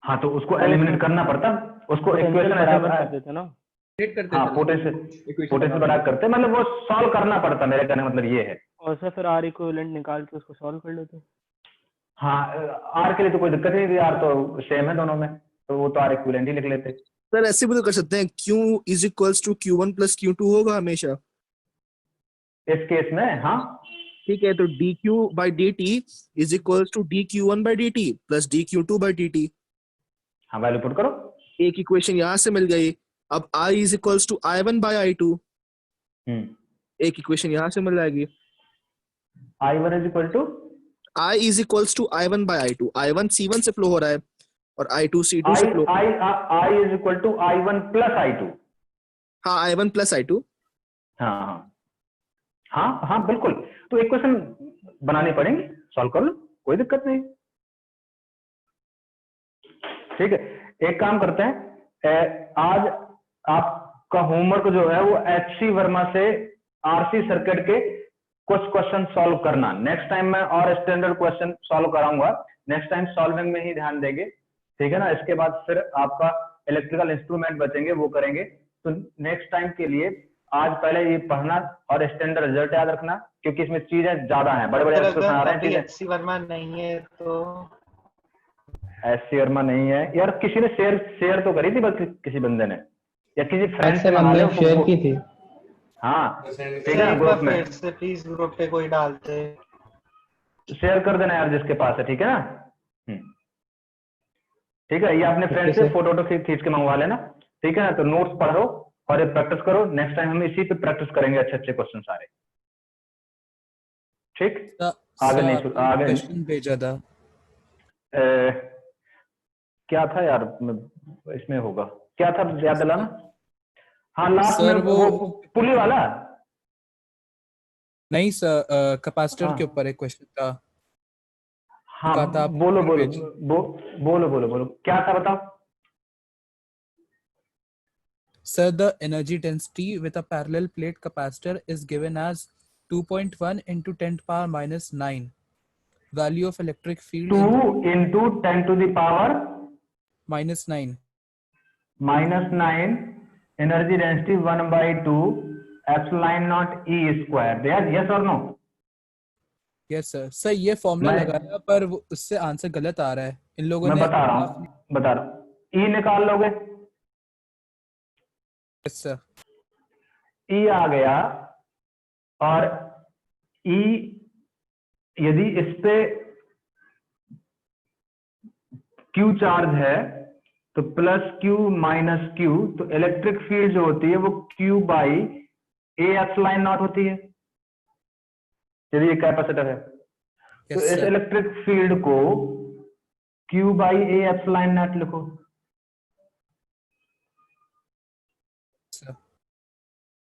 हाँ, तो उसको एलिमिनेट करना पड़ता, उसको इक्वेशन बराबर कर देते ना। करते हाँ, पोटेंशियल बराबर करते, मतलब वो सॉल्व करना पड़ता, मेरे कहने का मतलब ये है। और सर फिर आर इक्विवेलेंट निकाल के उसको सॉल्व कर लेते। हाँ, आर के लिए तो कोई दिक्कत नहीं थी, आर तो सेम है दोनों में, तो वो तो आर इक्विवेलेंट ही लिख लेते। सर ऐसे भी तो कर सकते हैं, Q is equals to Q1 plus Q2 होगा हमेशा इस केस में। हाँ ठीक है, तो dq by dt is equals to dq1 by dt plus dq2 by dt। हाँ, वैल्यू पुट करो, एक इक्वेशन यहाँ से मिल गई। अब I is equals to I1 by I2, एक इक्वेशन यहाँ से मिल जाएगी। I1 is equal to I is equals to I1 by I2, I1 C1 से फ्लो हो रहा है और I2 C2 से flow. I is equal to I1 plus I2। हाँ, I1 प्लस I2। हाँ हाँ हाँ हाँ बिल्कुल, तो इक्वेशन बनानी पड़ेंगी, सॉल्व कर लो, कोई दिक्कत नहीं। ठीक है, एक काम करते हैं, आज आपका होमवर्क जो है वो HC वर्मा से RC सर्किट के कुछ क्वेश्चन सॉल्व करना। नेक्स्ट टाइम मैं और स्टैंडर्ड क्वेश्चन सॉल्व कराऊंगा, नेक्स्ट टाइम सॉल्विंग में ही ध्यान देंगे, ठीक है ना। इसके बाद फिर आपका इलेक्ट्रिकल इंस्ट्रूमेंट बचेंगे, वो करेंगे। तो नेक्स्ट टाइम के लिए आज पहले ये पढ़ना और स्टैंडर्ड रिजल्ट याद रखना, क्योंकि इसमें चीजें ज्यादा हैं, बड़े बड़े क्वेश्चन आ रहे हैं। ठीक है, HC वर्मा नहीं है तो HC वर्मा नहीं है यार, किसी ने शेयर तो करी थी बल्कि किसी बंदे ने, या किसी फ्रेंड से मंगा ले, शेयर की थी। हाँ ठीक है ना, ग्रुप में से प्लीज ग्रुप पे कोई डालते, शेयर कर देना यार जिसके पास है, ठीक है ना। ठीक है, ये अपने फ्रेंड से फोटो खींच के मंगवा लेना, ठीक है ना। तो नोट्स पढ़ो और ये प्रैक्टिस करो, नेक्स्ट टाइम हम इसी पे प्रैक्टिस करेंगे, अच्छे अच्छे क्वेश्चन सारे। ठीक, आगे नहीं आगे क्वेश्चन भेजा था, क्या था यार, इसमें होगा क्या था, याद दिलाना। हाँ, लास्ट सर में वो पुली वाला नहीं सर, कैपेसिटर के ऊपर एक क्वेश्चन था। हाँ, कहा था बोलो बोलो बोलो बोलो बोलो, क्या था बताओ। Sir, the energy density with a parallel plate capacitor is given as 2.1 into 10 to the power minus 9. Value of electric field 2 into 10 to the power minus 9. minus 9, energy density 1 by 2 epsilon naught E square। yes or no? Yes sir. Sir ये formula लगाया पर उससे answer गलत आ रहा है इन लोगों ने। मैं बता रहा हूँ, E निकाल लोगे। Yes sir. E आ गया, और E यदि इस पे Q चार्ज है तो प्लस Q माइनस Q, तो इलेक्ट्रिक फील्ड जो होती है वो Q by A epsilon not होती है, यदि ये कैपेसिटर है। तो इस इलेक्ट्रिक फील्ड को Q by A epsilon not लिखो।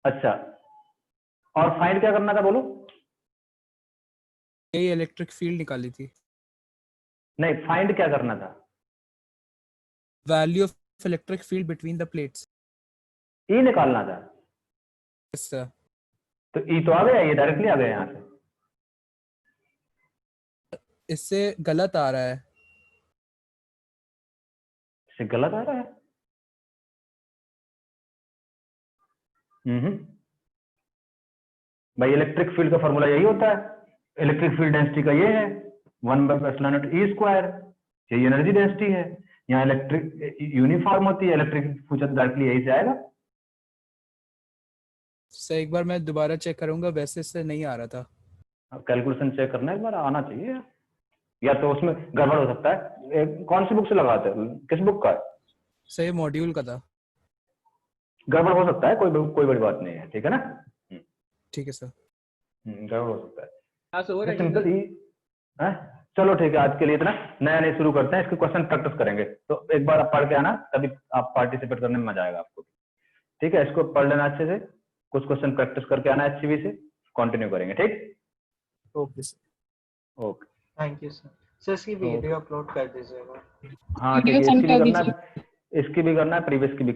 अच्छा, और फाइंड क्या करना था बोलो। ये इलेक्ट्रिक फील्ड निकाली थी। नहीं, फाइंड क्या करना था। Value of electric field between the plates. E निकालना था। Yes sir. तो ई तो आ गया, ये डायरेक्टली आ गया यहाँ से। इससे गलत आ रहा है। इससे गलत आ रहा है। भाई इलेक्ट्रिक फील्ड का फॉर्मूला यही होता है, इलेक्ट्रिक फील्ड डेंसिटी का ये है 1 by epsilon naught E square, यही एनर्जी डेंसिटी है। यहाँ इलेक्ट्रिक यूनिफॉर्म होती है, इलेक्ट्रिक फ्यूचर डायरेक्टली यही से आएगा। सर एक बार मैं दोबारा चेक करूंगा, वैसे से नहीं आ रहा था। कैलकुलेशन चेक करना एक बार, आना चाहिए, या तो उसमें गड़बड़ हो सकता है। कौन सी बुक से लगाते हैं, किस बुक का है? सर ये मॉड्यूल का था। गड़बड़ हो सकता है, कोई बड़ी बात नहीं है, ठीक है ना। ठीक है सर। गड़बड़ हो सकता है, क्लास ओवर है सिंपल ही है। चलो ठीक है, आज के लिए इतना, नया नहीं शुरू करते हैं, इसके क्वेश्चन प्रैक्टिस करेंगे। तो एक बार आप पढ़ के आना, तभी आप पार्टिसिपेट करने में मजा आएगा आपको, ठीक है। इसको पढ़ लेना अच्छे से, कुछ क्वेश्चन प्रैक्टिस करके आना HCV से, कंटिन्यू करेंगे, ठीक। Okay sir. Okay, thank you sir. Sir इसकी वीडियो अपलोड कर दीजिएगा। हाँ ठीक है, वीडियो सेंड इसकी भी कर करना दीजिए। है, इसकी भी करना है, प्रीवियस की भी